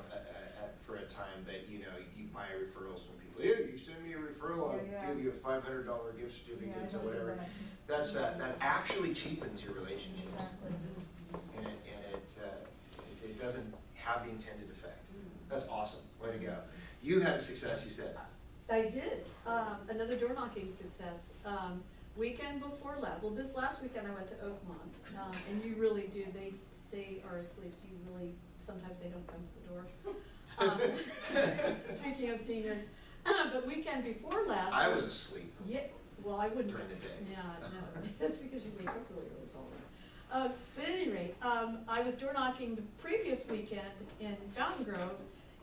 [SPEAKER 1] a time that, you buy referrals from people. Yeah, you send me a referral, I'll
[SPEAKER 15] Yeah.
[SPEAKER 1] give you a $500 gift
[SPEAKER 15] Yeah, I
[SPEAKER 1] certificate to
[SPEAKER 15] know
[SPEAKER 1] whatever.
[SPEAKER 15] that.
[SPEAKER 1] That actually cheapens your relationships.
[SPEAKER 15] Exactly.
[SPEAKER 1] And it doesn't have the intended effect. That's awesome. Way to go. You had a success, you said.
[SPEAKER 16] I did, another door knocking success. Weekend before last, well, this last weekend I went to Oakmont, and you really do, they are asleep, so you really, sometimes they don't come to the door. Speaking of seniors, but weekend before last.
[SPEAKER 1] I was asleep.
[SPEAKER 16] Yeah, well, I wouldn't.
[SPEAKER 1] During the day.
[SPEAKER 16] Yeah, no, that's because you wake up really early, Paula. But at any rate, I was door knocking the previous weekend in Fountain Grove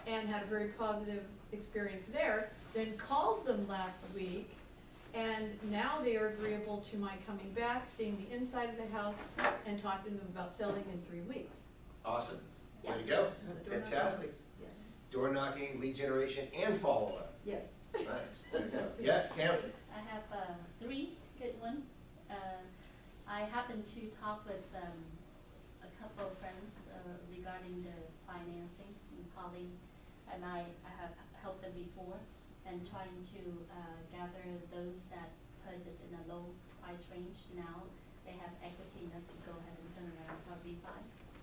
[SPEAKER 16] and had a very positive experience there. Then called them last week, and now they are agreeable to my coming back, seeing the inside of the house, and talking to them about selling in 3 weeks.
[SPEAKER 1] Awesome. Way to go.
[SPEAKER 16] Door knocking.
[SPEAKER 1] Fantastic.
[SPEAKER 16] Yes.
[SPEAKER 1] Door knocking, lead generation, and follow-up.
[SPEAKER 16] Yes.
[SPEAKER 1] Nice. Way to go. Yes, Tammy.
[SPEAKER 2] I have 3 good ones. I happened to talk with a couple of friends regarding the financing, and Polly and I have helped them before, and trying to gather those that purchase in a low price range. Now they have equity enough to go ahead and turn around for refi.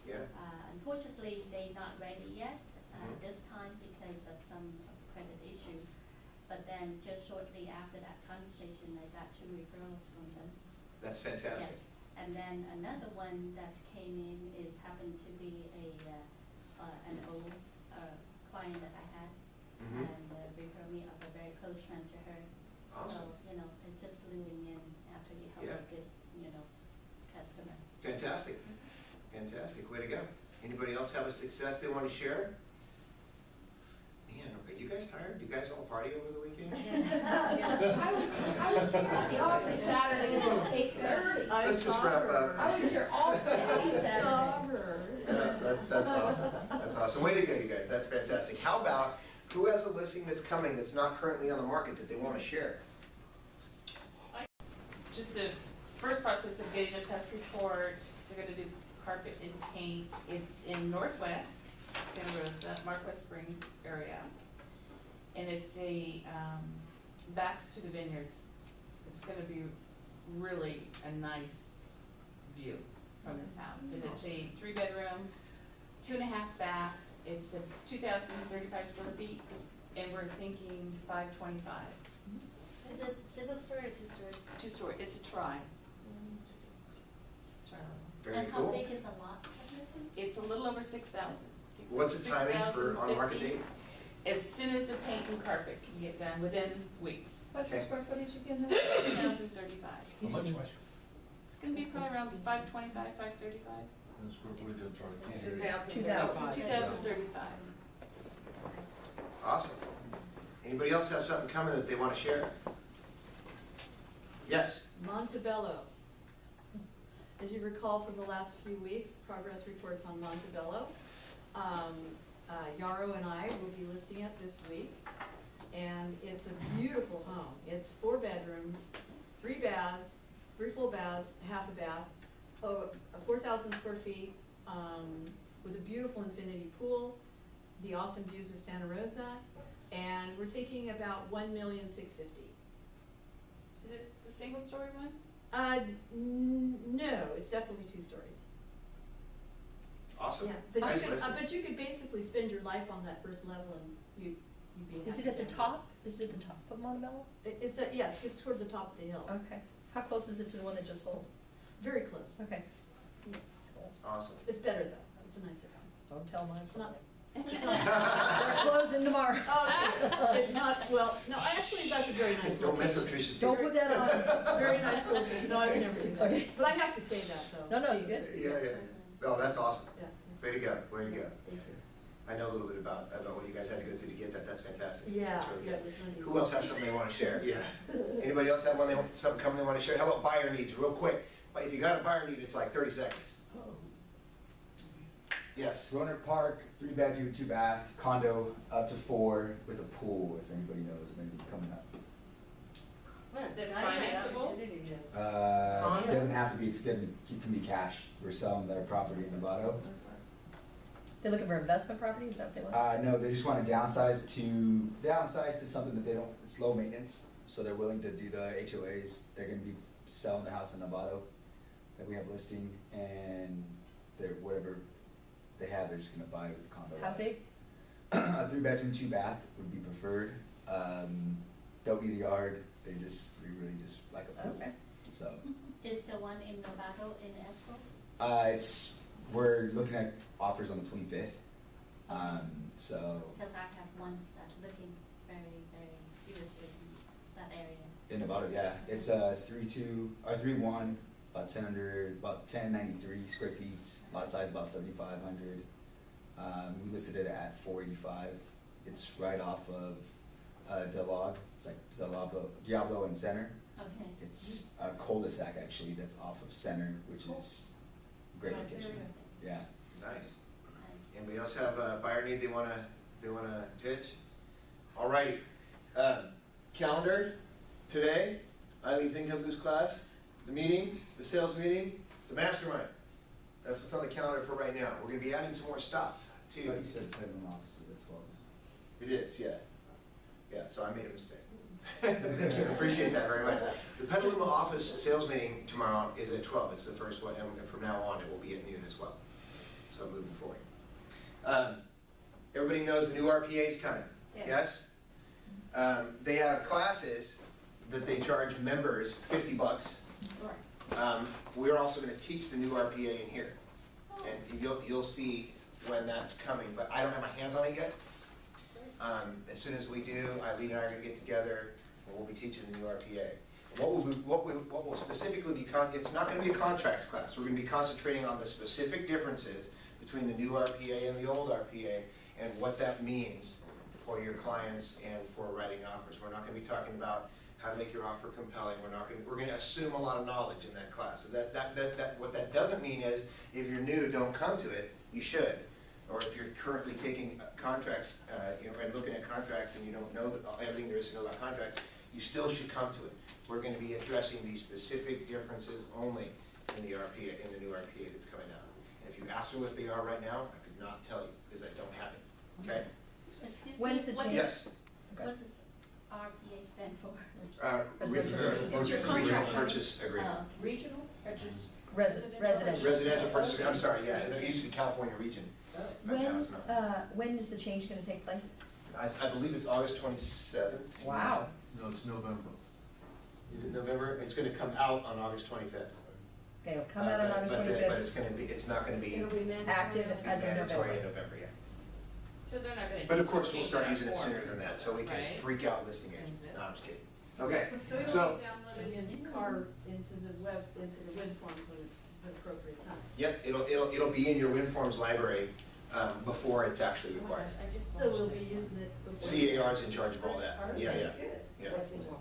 [SPEAKER 1] Yeah.
[SPEAKER 2] Unfortunately, they're not ready yet
[SPEAKER 1] Mhm.
[SPEAKER 2] this time because of some credit issue. But then just shortly after that conversation, I got 2 referrals from them.
[SPEAKER 1] That's fantastic.
[SPEAKER 2] Yes, and then another one that came in happened to be an old client that I had,
[SPEAKER 1] Mhm.
[SPEAKER 2] and referred me of a very close friend to her.
[SPEAKER 1] Awesome.
[SPEAKER 2] So, it's just living in after you help
[SPEAKER 1] Yeah.
[SPEAKER 2] a good, customer.
[SPEAKER 1] Fantastic. Fantastic. Way to go. Anybody else have a success they want to share? Man, are you guys tired? You guys all party over the weekend?
[SPEAKER 7] I was here at the office Saturday until 8:30.
[SPEAKER 1] Let's just wrap up.
[SPEAKER 7] I was here all day Saturday.
[SPEAKER 1] Yeah, that's awesome. That's awesome. Way to go, you guys. That's fantastic. How about, who has a listing that's coming that's not currently on the market that they want to share?
[SPEAKER 3] Just the first process of getting a pest report, they're gonna do carpet and paint. It's in Northwest Santa Rosa, Marquest Springs area. And it's a, backs to the vineyards. It's gonna be really a nice view from this house. And it's a 3-bedroom, 2.5 bath. It's a 2,035 square feet, and we're thinking 525.
[SPEAKER 2] Is it single story or two-story?
[SPEAKER 3] 2-story, it's a tri.
[SPEAKER 1] Very
[SPEAKER 2] And how
[SPEAKER 1] cool.
[SPEAKER 2] big is a lot?
[SPEAKER 3] It's a little over 6,000.
[SPEAKER 1] What's the timing for on market
[SPEAKER 3] 6,050.
[SPEAKER 1] date?
[SPEAKER 3] As soon as the paint and carpet can get done, within weeks.
[SPEAKER 7] What's the square footage again?
[SPEAKER 3] 2,035.
[SPEAKER 8] How much?
[SPEAKER 3] It's gonna be probably around 525, 535.
[SPEAKER 8] And square footage of Charlie.
[SPEAKER 3] 2,035.
[SPEAKER 1] Awesome. Anybody else have something coming that they want to share? Yes.
[SPEAKER 16] Montebello. As you recall from the last few weeks, progress reports on Montebello. Yarrow and I will be listing it this week, and it's a beautiful home. It's 4 bedrooms, 3 baths, 3 full baths, half a bath, 4,000 square feet, with a beautiful infinity pool, the awesome views of Santa Rosa, and we're thinking about $1,650,000.
[SPEAKER 3] Is it the single story one?
[SPEAKER 16] No, it's definitely 2 stories.
[SPEAKER 1] Awesome.
[SPEAKER 16] Yeah, but
[SPEAKER 1] Nice
[SPEAKER 16] you could,
[SPEAKER 1] listing.
[SPEAKER 16] but you could basically spend your life on that first level and you'd be
[SPEAKER 13] Is
[SPEAKER 16] happy
[SPEAKER 13] it at the
[SPEAKER 16] there.
[SPEAKER 13] top? Is it at the top of Montebello?
[SPEAKER 16] It's yes, it's toward the top of the hill.
[SPEAKER 13] Okay. How close is it to the one that just sold?
[SPEAKER 16] Very close.
[SPEAKER 13] Okay.
[SPEAKER 1] Awesome.
[SPEAKER 16] It's better though. It's a nicer home.
[SPEAKER 13] Don't tell my
[SPEAKER 16] It's not.
[SPEAKER 13] They're closing tomorrow.
[SPEAKER 16] Okay. It's not, well, no, actually, that's a very nice
[SPEAKER 1] Don't mess up
[SPEAKER 16] location.
[SPEAKER 1] Tricia's
[SPEAKER 13] Don't
[SPEAKER 1] day.
[SPEAKER 13] put that on.
[SPEAKER 16] Very nice location. No, I would never do that.
[SPEAKER 13] Okay.
[SPEAKER 16] But I have to say that though.
[SPEAKER 13] No, it's good.
[SPEAKER 1] Yeah, yeah. No, that's awesome.
[SPEAKER 16] Yeah.
[SPEAKER 1] Way to go, way to go.
[SPEAKER 16] Thank you.
[SPEAKER 1] I know a little bit about what you guys had to go through to get that. That's fantastic.
[SPEAKER 16] Yeah,
[SPEAKER 1] That's really
[SPEAKER 16] yeah,
[SPEAKER 1] good.
[SPEAKER 16] it was really
[SPEAKER 1] Who else has something they want to share? Yeah. Anybody else have something coming they want to share? How about buyer needs, real quick? But if you got a buyer need, it's like 30 seconds. Yes.
[SPEAKER 17] Roanoke Park, 3-bedroom, 2-bath, condo up to 4 with a pool, if anybody knows, maybe coming up.
[SPEAKER 3] That's financeable?
[SPEAKER 17] It doesn't have to be, it can be cash. We're selling their property in Novato.
[SPEAKER 13] They're looking for investment property, is that what they want?
[SPEAKER 17] No, they just want to downsize to something that they don't, it's low maintenance, so they're willing to do the HOAs. They're gonna be selling their house in Novato that we have listing, and they're, whatever they have, they're just gonna buy with condo.
[SPEAKER 13] How big?
[SPEAKER 17] A 3-bedroom, 2-bath would be preferred. Don't need a yard, we really just like a pool.
[SPEAKER 13] Okay.
[SPEAKER 17] So,
[SPEAKER 2] Is the one in Novato in escrow?
[SPEAKER 17] we're looking at offers on the 25th. So,
[SPEAKER 2] Because I have one that's looking very, very seriously in that area.
[SPEAKER 17] in Novato, yeah, it's a 3-1, about 1093 square feet, lot size about 7,500. We listed it at 485. It's right off of Delog. It's like Diablo and Center.
[SPEAKER 2] Okay.
[SPEAKER 17] It's a cul-de-sac actually that's off of Center, which is a great
[SPEAKER 16] Nice
[SPEAKER 17] location.
[SPEAKER 16] area.
[SPEAKER 17] Yeah.
[SPEAKER 1] Nice.
[SPEAKER 2] Nice.
[SPEAKER 1] Anybody else have a buyer need they wanna pitch? Alrighty. Calendar today, Eileen's income boost class, the meeting, the sales meeting, the mastermind. That's what's on the calendar for right now. We're gonna be adding some more stuff too.
[SPEAKER 17] But you said Peddling office is at 12.
[SPEAKER 1] It is, yeah. Yeah, so I made a mistake. Thank you, appreciate that very much. The Petaluma office sales meeting tomorrow is at 12. It's the first one, and from now on, it will be at noon as well. So moving forward. Everybody knows the new RPA is coming, yes? They have classes that they charge members $50. We're also gonna teach the new RPA in here. And you'll see when that's coming, but I don't have my hands on it yet. As soon as we do, Eileen and I are going to get together and we'll be teaching the new RPA. What will specifically be, it's not going to be a contracts class. We're going to be concentrating on the specific differences between the new RPA and the old RPA and what that means for for your clients and for writing offers. We're not gonna be talking about how to make your offer compelling. We're gonna assume a lot of knowledge in that class. So what that doesn't mean is, if you're new, don't come to it. You should. Or if you're currently taking contracts, and looking at contracts and you don't know everything there is to know about contracts, you still should come to it. We're gonna be addressing these specific differences only in the RPA, in the new RPA that's coming out. And if you ask me what they are right now, I could not tell you, because I don't have it, okay?
[SPEAKER 2] Excuse me?
[SPEAKER 13] When's the change?
[SPEAKER 1] Yes.
[SPEAKER 2] What does RPA stand for?
[SPEAKER 13] It's your
[SPEAKER 2] contract.
[SPEAKER 1] Purchase agreement.
[SPEAKER 16] Regional?
[SPEAKER 13] Residential.
[SPEAKER 1] Residential purchase, I'm sorry, yeah, it used to be California region. but now it's not.
[SPEAKER 13] When is the change gonna take place?
[SPEAKER 1] I believe it's August 27th.
[SPEAKER 13] Wow.
[SPEAKER 8] No, it's November.
[SPEAKER 1] Is it November? It's gonna come out on August 25th.
[SPEAKER 13] Okay, it'll come out on August
[SPEAKER 1] But
[SPEAKER 13] 25th.
[SPEAKER 1] it's not gonna be
[SPEAKER 16] It'll be mandatory.
[SPEAKER 13] Active as of
[SPEAKER 1] mandatory in
[SPEAKER 13] November.
[SPEAKER 1] November, yeah.
[SPEAKER 3] So they're not gonna.
[SPEAKER 1] But of course, we'll start
[SPEAKER 3] change
[SPEAKER 1] using it
[SPEAKER 3] our
[SPEAKER 1] sooner
[SPEAKER 3] forms
[SPEAKER 1] than that,
[SPEAKER 3] until
[SPEAKER 1] so we can
[SPEAKER 3] then, right?
[SPEAKER 1] freak out listing agents. No, I'm just kidding. Okay,
[SPEAKER 16] So it'll
[SPEAKER 1] so,
[SPEAKER 16] be downloaded in the car, into the web, into the web forms when it's the appropriate time.
[SPEAKER 1] yep, it'll be in your WinForms library before it's actually required.
[SPEAKER 3] I just
[SPEAKER 16] So
[SPEAKER 3] watched
[SPEAKER 16] we'll be
[SPEAKER 3] this
[SPEAKER 16] using it before.
[SPEAKER 1] CAR's in charge of all that. Yeah, yeah, yeah.
[SPEAKER 14] What's in your-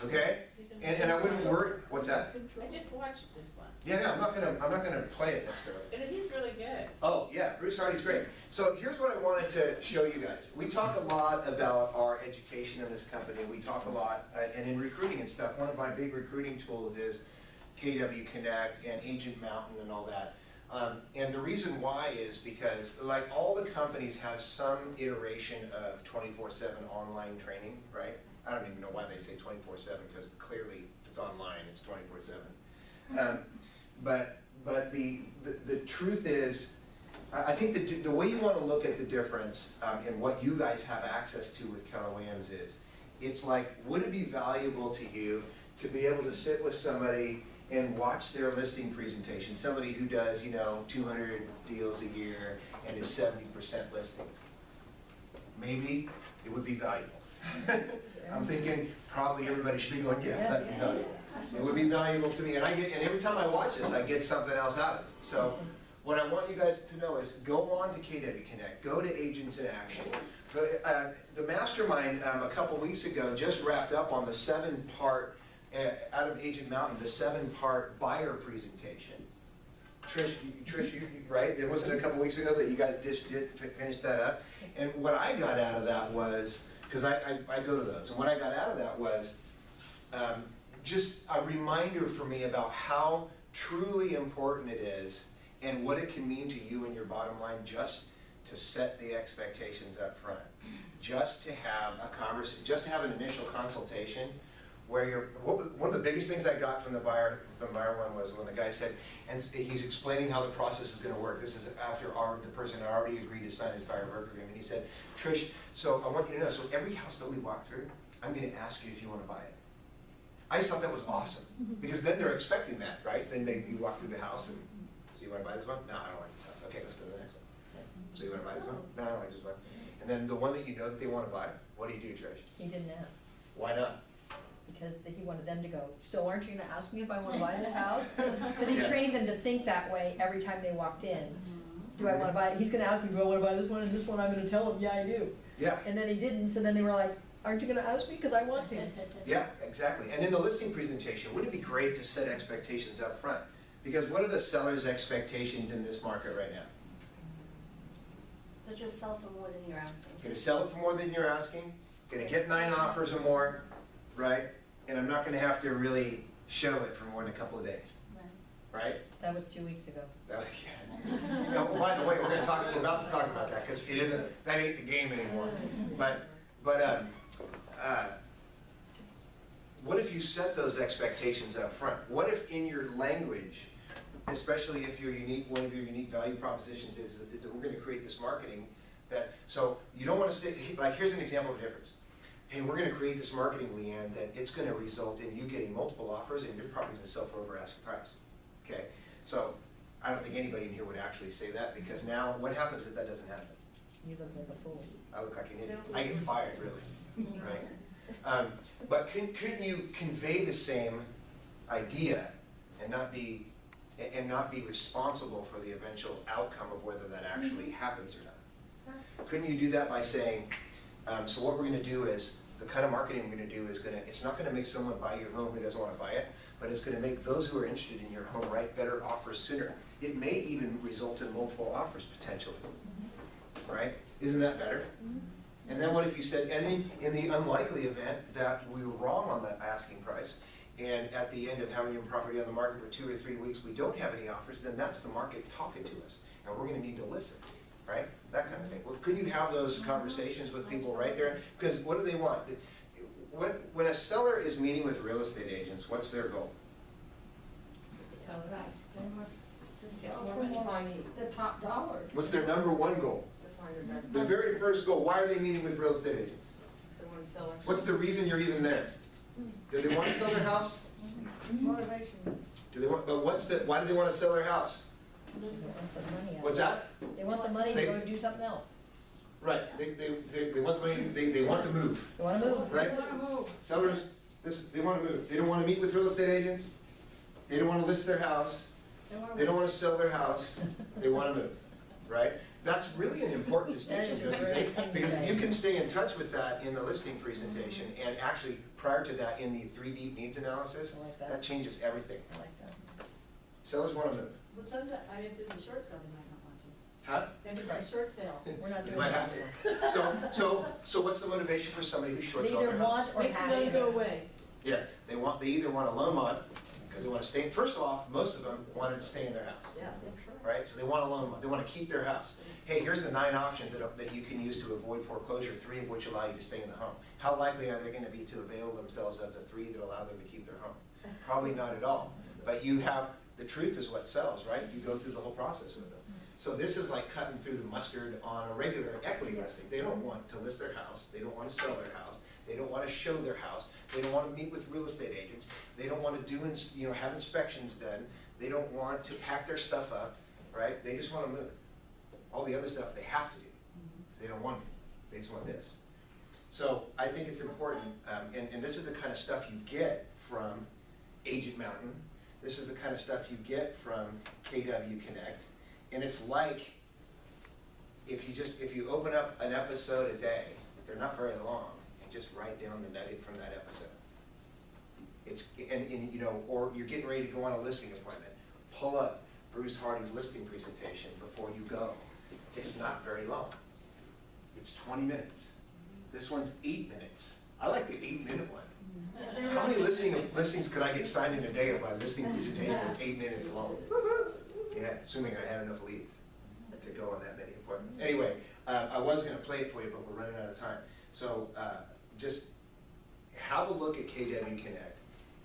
[SPEAKER 1] Okay, and I wouldn't worry, what's that?
[SPEAKER 3] I just watched this one,
[SPEAKER 1] Yeah, no, I'm not gonna play it necessarily.
[SPEAKER 3] and he's really good.
[SPEAKER 1] Oh, yeah, Bruce Hardy's great. So here's what I wanted to show you guys. We talk a lot about our education in this company. We talk a lot, and in recruiting and stuff, one of my big recruiting tools is KW Connect and Agent Mountain and all that. And the reason why is because, like, all the companies have some iteration of 24/7 online training, right? I don't even know why they say 24/7, because clearly if it's online, it's 24/7. But the truth is, I think the way you want to look at the difference in what you guys have access to with Keller Williams is, it's like, would it be valuable to you to be able to sit with somebody and watch their listing presentation, somebody who does, 200 deals a year and is 70% listings? Maybe it would be valuable. I'm thinking probably everybody should be going, yeah, it would be valuable to me, and every time I watch this, I get something else out of it. So what I want you guys to know is, go on to KW Connect, go to Agents in Action. The mastermind a couple weeks ago just wrapped up on the 7-part, out of Agent Mountain, the 7-part buyer presentation. Trish, you right? It wasn't a couple weeks ago that you guys just did finish that up? And what I got out of that was, because I go to those, and what I got out of that was just a reminder for me about how truly important it is and what it can mean to you and your bottom line, just to set the expectations up front. Just to have a conversation, just to have an initial consultation where one of the biggest things I got from the buyer one was when the guy said, and he's explaining how the process is gonna work. This is after the person had already agreed to sign his buyer broker agreement. He said, Trish, so I want you to know, so every house that we walk through, I'm gonna ask you if you wanna buy it. I just thought that was awesome, because then they're expecting that, right? Then you walk through the house and, so you wanna buy this one? No, I don't like this house. Okay, let's go to the next one. So you wanna buy this one? No, I don't like this one. And then the one that you know that they wanna buy, what do you do, Trish?
[SPEAKER 13] He didn't ask,
[SPEAKER 1] Why not?
[SPEAKER 13] because he wanted them to go, so aren't you gonna ask me if I wanna buy this house? Because he
[SPEAKER 1] Yeah.
[SPEAKER 13] trained them to think that way every time they walked in. Do I wanna buy it? He's gonna ask me, do I wanna buy this one and this one? I'm gonna tell him, yeah, I do.
[SPEAKER 1] Yeah.
[SPEAKER 13] And then he didn't, so then they were like, aren't you gonna ask me? Because I want to.
[SPEAKER 1] Yeah, exactly. And in the listing presentation, wouldn't it be great to set expectations up front? Because what are the seller's expectations in this market right now?
[SPEAKER 4] That you'll sell for more than you're asking.
[SPEAKER 1] Gonna sell it for more than you're asking, gonna get 9 offers or more, right? And I'm not gonna have to really show it for more than a couple of days, right?
[SPEAKER 13] That was 2 weeks ago.
[SPEAKER 1] Yeah. No, by the way, we're about to talk about that, because that ain't the game anymore. But what if you set those expectations up front? What if in your language, especially if one of your unique value propositions is that we're gonna create this marketing so you don't wanna say, like, here's an example of a difference. Hey, we're gonna create this marketing, Leanne, that it's gonna result in you getting multiple offers and your property's gonna sell for over asking price, okay? So, I don't think anybody in here would actually say that, because now, what happens if that doesn't happen?
[SPEAKER 13] You look like a fool.
[SPEAKER 1] I look like an idiot. I get fired, really, right? But couldn't you convey the same idea and not be responsible for the eventual outcome of whether that actually happens or not? Couldn't you do that by saying, So what we're gonna do is, the kind of marketing we're gonna do is it's not gonna make someone buy your home who doesn't wanna buy it, but it's gonna make those who are interested in your home write better offers sooner. It may even result in multiple offers potentially, right? Isn't that better? And then what if you said, and in the unlikely event that we were wrong on the asking price, and at the end of having your property on the market for 2 or 3 weeks, we don't have any offers, then that's the market talking to us, and we're gonna need to listen, right? That kind of thing. Well, could you have those conversations with people right there? Because what do they want? When a seller is meeting with real estate agents, what's their goal?
[SPEAKER 15] So, right, they must
[SPEAKER 14] Get
[SPEAKER 15] go
[SPEAKER 14] more
[SPEAKER 15] for more,
[SPEAKER 14] money.
[SPEAKER 15] the top dollar.
[SPEAKER 1] What's their number one goal?
[SPEAKER 14] To find the best.
[SPEAKER 1] The very first goal, why are they meeting with real estate agents?
[SPEAKER 14] They want to sell it.
[SPEAKER 1] What's the reason you're even there? Do they want to sell their house?
[SPEAKER 15] Motivation.
[SPEAKER 1] Do they want, but why do they want to sell their house? What's that?
[SPEAKER 13] They want the money to go do something else.
[SPEAKER 1] Right, they want the money, they want to move,
[SPEAKER 13] They wanna move.
[SPEAKER 1] right?
[SPEAKER 15] They wanna move.
[SPEAKER 1] Sellers, they want to move. They don't want to meet with real estate agents. They don't want to list their house. They don't want to sell their house. They want to move, right? That's really an important distinction, don't you think? Because if you can stay in touch with that in the listing presentation, and actually prior to that in the 3 deep needs analysis,
[SPEAKER 13] I like that.
[SPEAKER 1] that changes everything.
[SPEAKER 13] I like that.
[SPEAKER 1] Sellers want to move.
[SPEAKER 16] But sometimes, I mean, if there's a short sale, they might not want to.
[SPEAKER 1] How?
[SPEAKER 16] If it's a short sale.
[SPEAKER 13] We're not
[SPEAKER 1] You
[SPEAKER 13] doing
[SPEAKER 1] might have
[SPEAKER 13] that.
[SPEAKER 1] to. So what's the motivation for somebody who short
[SPEAKER 13] They
[SPEAKER 1] sells
[SPEAKER 13] either
[SPEAKER 1] their house?
[SPEAKER 13] want or
[SPEAKER 16] Make the
[SPEAKER 13] have.
[SPEAKER 16] money go away.
[SPEAKER 1] Yeah, they either want a loan mod, because they want to stay, first off, most of them wanted to stay in their house.
[SPEAKER 16] Yeah, that's right.
[SPEAKER 1] Right, so they want a loan, they want to keep their house. Hey, here's the 9 options that you can use to avoid foreclosure, 3 of which allow you to stay in the home. How likely are they going to be to avail themselves of the 3 that allow them to keep their home? Probably not at all. But you have, the truth is what sells, right? You go through the whole process with them. So this is like cutting through the mustard on a regular equity listing. They don't want to list their house, they don't want to sell their house, they don't want to show their house, they don't want to meet with real estate agents, they don't want to do, have inspections done, they don't want to pack their stuff up, right? They just want to move. All the other stuff they have to do. They don't want to. They just want this. So I think it's important, and this is the kind of stuff you get from Agent Mountain. This is the kind of stuff you get from KW Connect. And it's like, if you open up an episode a day, they're not very long, and just write down the nugget from that episode. Or you're getting ready to go on a listing appointment. Pull up Bruce Hardy's listing presentation before you go. It's not very long. It's 20 minutes. This one's 8 minutes. I like the 8-minute one. How many listings could I get signed in a day if my listing presentation was 8 minutes long? Yeah, assuming I had enough leads to go on that many appointments. Anyway, I was going to play it for you, but we're running out of time. So just have a look at KW Connect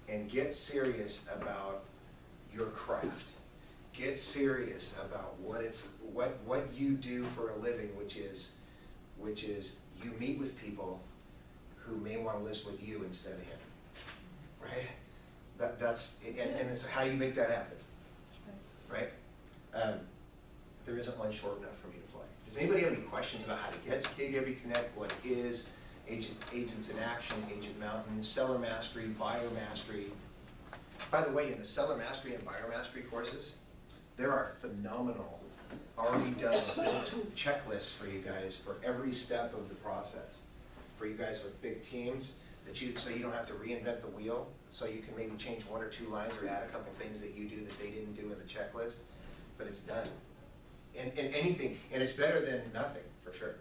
[SPEAKER 1] and get serious about your craft. Get serious about what you do for a living, which is you meet with people who may want to list with you instead of him, right? And so how do you make that happen, right? There isn't one short enough for me to play. Does anybody have any questions about how to get to KW Connect, what it is, Agents in Action, Agent Mountain, Seller Mastery, Buyer Mastery? By the way, in the Seller Mastery and Buyer Mastery courses, there are phenomenal, already done, built checklists for you guys for every step of the process. For you guys with big teams, so you don't have to reinvent the wheel, so you can maybe change 1 or 2 lines or add a couple things that you do that they didn't do in the checklist, but it's done. And anything, and it's better than nothing, for sure.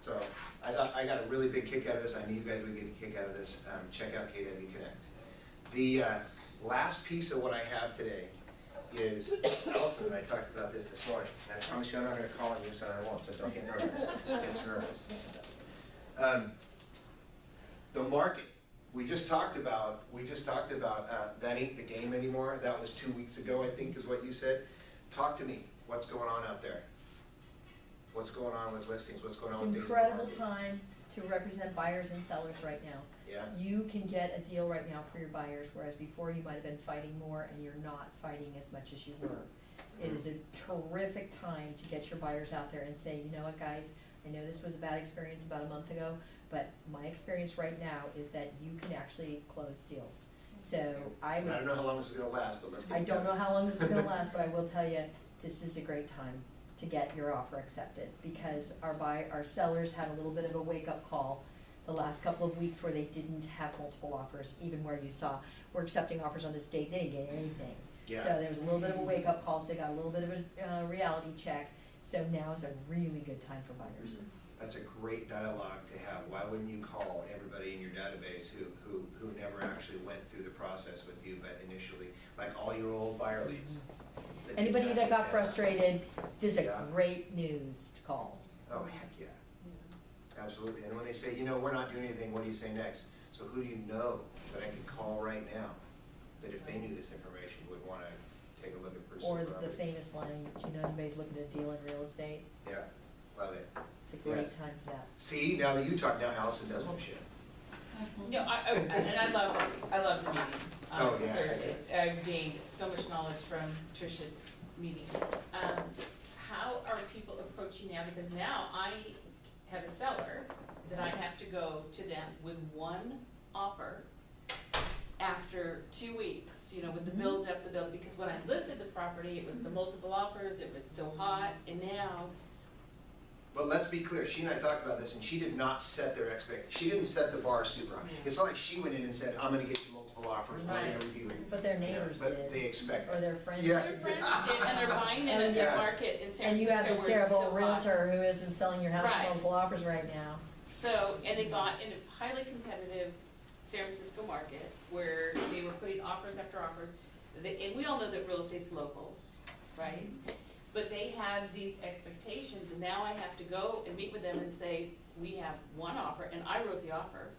[SPEAKER 1] So I got a really big kick out of this. I knew you guys would get a kick out of this. Check out KW Connect. The last piece of what I have today is, Allison and I talked about this morning, and I promise you I'm not going to call on you, so I won't, so don't get nervous. She gets nervous. The market. We just talked about that ain't the game anymore. That was 2 weeks ago, I think, is what you said. Talk to me. What's going on out there? What's going on with listings? What's going on with
[SPEAKER 13] It's
[SPEAKER 1] days
[SPEAKER 13] an
[SPEAKER 1] on
[SPEAKER 13] incredible
[SPEAKER 1] market?
[SPEAKER 13] time to represent buyers and sellers right now.
[SPEAKER 1] Yeah.
[SPEAKER 13] You can get a deal right now for your buyers, whereas before you might have been fighting more and you're not fighting as much as you were. It is a terrific time to get your buyers out there and say, you know what, guys, I know this was a bad experience about a month ago, but my experience right now is that you can actually close deals. So I
[SPEAKER 1] don't know how long this is going to last, but let's get
[SPEAKER 13] I don't know how long this is going to last, but I will tell you, this is a great time. to get your offer accepted, because our sellers had a little bit of a wake-up call the last couple of weeks where they didn't have multiple offers, even where you saw, we're accepting offers on this date, they didn't get anything.
[SPEAKER 1] Yeah.
[SPEAKER 13] So there was a little bit of a wake-up call, so they got a little bit of a reality check, so now is a really good time for buyers.
[SPEAKER 1] That's a great dialogue to have. Why wouldn't you call everybody in your database who never actually went through the process with you, but initially, like all your old buyer leads? that you
[SPEAKER 13] Anybody that got
[SPEAKER 1] actually-
[SPEAKER 13] frustrated, this is a
[SPEAKER 1] Yeah.
[SPEAKER 13] great news to call.
[SPEAKER 1] Oh, heck yeah. Absolutely. And when they say, you know, we're not doing anything, what do you say next? So who do you know that I could call right now that if they knew this information would want to take a look at pursuing
[SPEAKER 13] Or
[SPEAKER 1] property?
[SPEAKER 13] the famous line, do you know anybody's looking to deal in real estate?
[SPEAKER 1] Yeah, love it.
[SPEAKER 13] It's a great
[SPEAKER 1] Yes.
[SPEAKER 13] time for that.
[SPEAKER 1] See, now that you talk, now Allison does want to share.
[SPEAKER 3] No, and I love the meeting on
[SPEAKER 1] Oh, yeah.
[SPEAKER 3] Thursdays. I've gained so much knowledge from Tricia's meeting. How are people approaching now? Because now I have a seller that I have to go to them with one offer after 2 weeks, you know, with the build, because when I listed the property, it was the multiple offers, it was so hot, and now,
[SPEAKER 1] But let's be clear, she and I talked about this, and she did not set their she didn't set the bar super high. It's not like she went in and said, I'm gonna get you multiple offers, we're gonna
[SPEAKER 3] Right.
[SPEAKER 1] review it.
[SPEAKER 13] But their neighbors
[SPEAKER 1] But
[SPEAKER 13] did,
[SPEAKER 1] they expect
[SPEAKER 13] or
[SPEAKER 1] it.
[SPEAKER 13] their friends
[SPEAKER 1] Yeah.
[SPEAKER 13] did.
[SPEAKER 3] their friends did, and they're buying in a
[SPEAKER 1] Yeah.
[SPEAKER 3] market in San
[SPEAKER 13] And you
[SPEAKER 3] Francisco
[SPEAKER 13] have this
[SPEAKER 3] where it's
[SPEAKER 13] terrible
[SPEAKER 3] so hot.
[SPEAKER 13] realtor who isn't selling your house
[SPEAKER 3] Right.
[SPEAKER 13] for multiple offers right now.
[SPEAKER 3] So, and they bought in a highly competitive San Francisco market where they were putting offers after offers. And we all know that real estate's local, right? But they had these expectations, and now I have to go and meet with them and say, we have one offer, and I wrote the offer.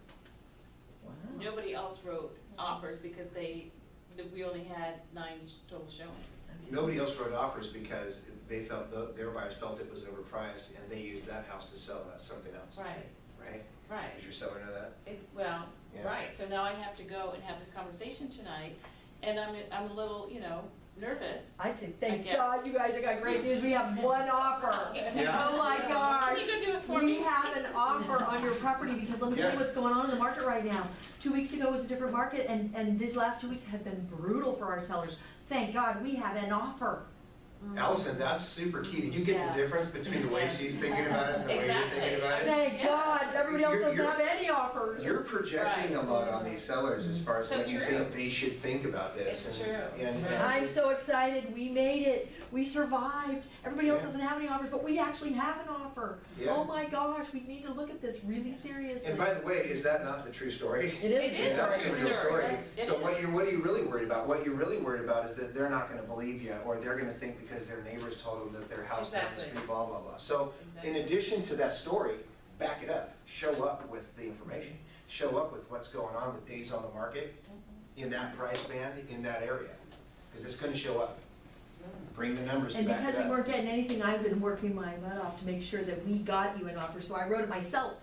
[SPEAKER 13] Wow.
[SPEAKER 3] Nobody else wrote offers because we only had 9 total showings.
[SPEAKER 1] Nobody else wrote offers because they felt, their buyers felt it was overpriced, and they used that house to sell something else.
[SPEAKER 3] Right,
[SPEAKER 1] Right?
[SPEAKER 3] right.
[SPEAKER 1] Does your seller know that?
[SPEAKER 3] Well,
[SPEAKER 1] Yeah.
[SPEAKER 3] right, so now I have to go and have this conversation tonight, and I'm a little, nervous.
[SPEAKER 13] I'd say, thank
[SPEAKER 3] guess.
[SPEAKER 13] God you guys have got great news, we have one offer.
[SPEAKER 1] Yeah.
[SPEAKER 13] Oh my gosh.
[SPEAKER 3] Can you go do it for
[SPEAKER 13] We
[SPEAKER 3] me?
[SPEAKER 13] have an offer on your property, because let me tell you
[SPEAKER 1] Yeah.
[SPEAKER 13] what's going on in the market right now. 2 weeks ago was a different market, and these last 2 weeks have been brutal for our sellers. Thank God we have an offer.
[SPEAKER 1] Allison, that's super key. Did you get
[SPEAKER 3] Yeah.
[SPEAKER 1] the difference between the way
[SPEAKER 3] Yes.
[SPEAKER 1] she's thinking about it and the way you're
[SPEAKER 3] Exactly.
[SPEAKER 1] thinking about it?
[SPEAKER 13] Thank
[SPEAKER 3] Yeah.
[SPEAKER 13] God, everybody else doesn't
[SPEAKER 1] You're-
[SPEAKER 13] have any offers.
[SPEAKER 1] You're projecting a lot on these sellers as far as
[SPEAKER 3] So
[SPEAKER 1] what you
[SPEAKER 3] true.
[SPEAKER 1] think they should think about this.
[SPEAKER 3] It's
[SPEAKER 1] and-
[SPEAKER 3] true.
[SPEAKER 1] and-
[SPEAKER 13] I'm so excited, we made it, we survived. Everybody else
[SPEAKER 1] Yeah.
[SPEAKER 13] doesn't have any offers, but we actually have an offer.
[SPEAKER 1] Yeah.
[SPEAKER 13] Oh my gosh, we need to look at this really seriously.
[SPEAKER 1] And by the way, is that not the true story?
[SPEAKER 13] It is.
[SPEAKER 3] It is
[SPEAKER 1] That's
[SPEAKER 3] a
[SPEAKER 1] the
[SPEAKER 3] true
[SPEAKER 1] real
[SPEAKER 3] story.
[SPEAKER 1] story.
[SPEAKER 3] It
[SPEAKER 1] So
[SPEAKER 3] is.
[SPEAKER 1] what are you really worried about? What you're really worried about is that they're not gonna believe you, or they're gonna think because their neighbors told them that their house down the
[SPEAKER 3] Exactly.
[SPEAKER 1] street, blah, blah, blah. So in
[SPEAKER 3] Exactly.
[SPEAKER 1] addition to that story, back it up. Show up with the information. Show up with what's going on with days on the market in that price band, in that area. Because it's gonna show up. Bring the numbers to
[SPEAKER 13] And
[SPEAKER 1] back
[SPEAKER 13] because
[SPEAKER 1] it
[SPEAKER 13] we
[SPEAKER 1] up.
[SPEAKER 13] weren't getting anything, I've been working my butt off to make sure that we got you an offer, so I wrote it myself.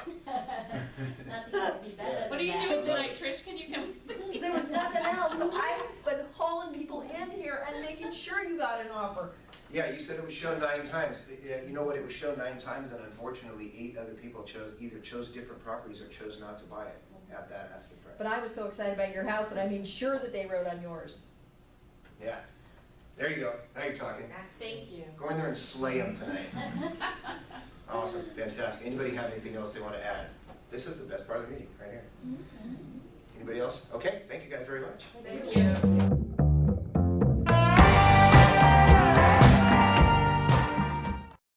[SPEAKER 2] Nothing could be better
[SPEAKER 3] What are you
[SPEAKER 2] than
[SPEAKER 3] doing
[SPEAKER 2] that.
[SPEAKER 3] tonight, Trish? Can you come?
[SPEAKER 13] There was nothing else, so I've been hauling people in here and making sure you got an offer.
[SPEAKER 1] Yeah, you said it was shown 9 times. You know what, it was shown 9 times, and unfortunately, 8 other people either chose different properties or chose not to buy it at that asking price.
[SPEAKER 13] But I was so excited about your house that I made sure that they wrote on yours.
[SPEAKER 1] Yeah, there you go, now you're talking.
[SPEAKER 3] Thank you.
[SPEAKER 1] Go in there and slay them tonight. Awesome, fantastic. Anybody have anything else they want to add? This is the best part of the meeting, right here. Anybody else? Okay, thank you guys very much.
[SPEAKER 3] Thank you.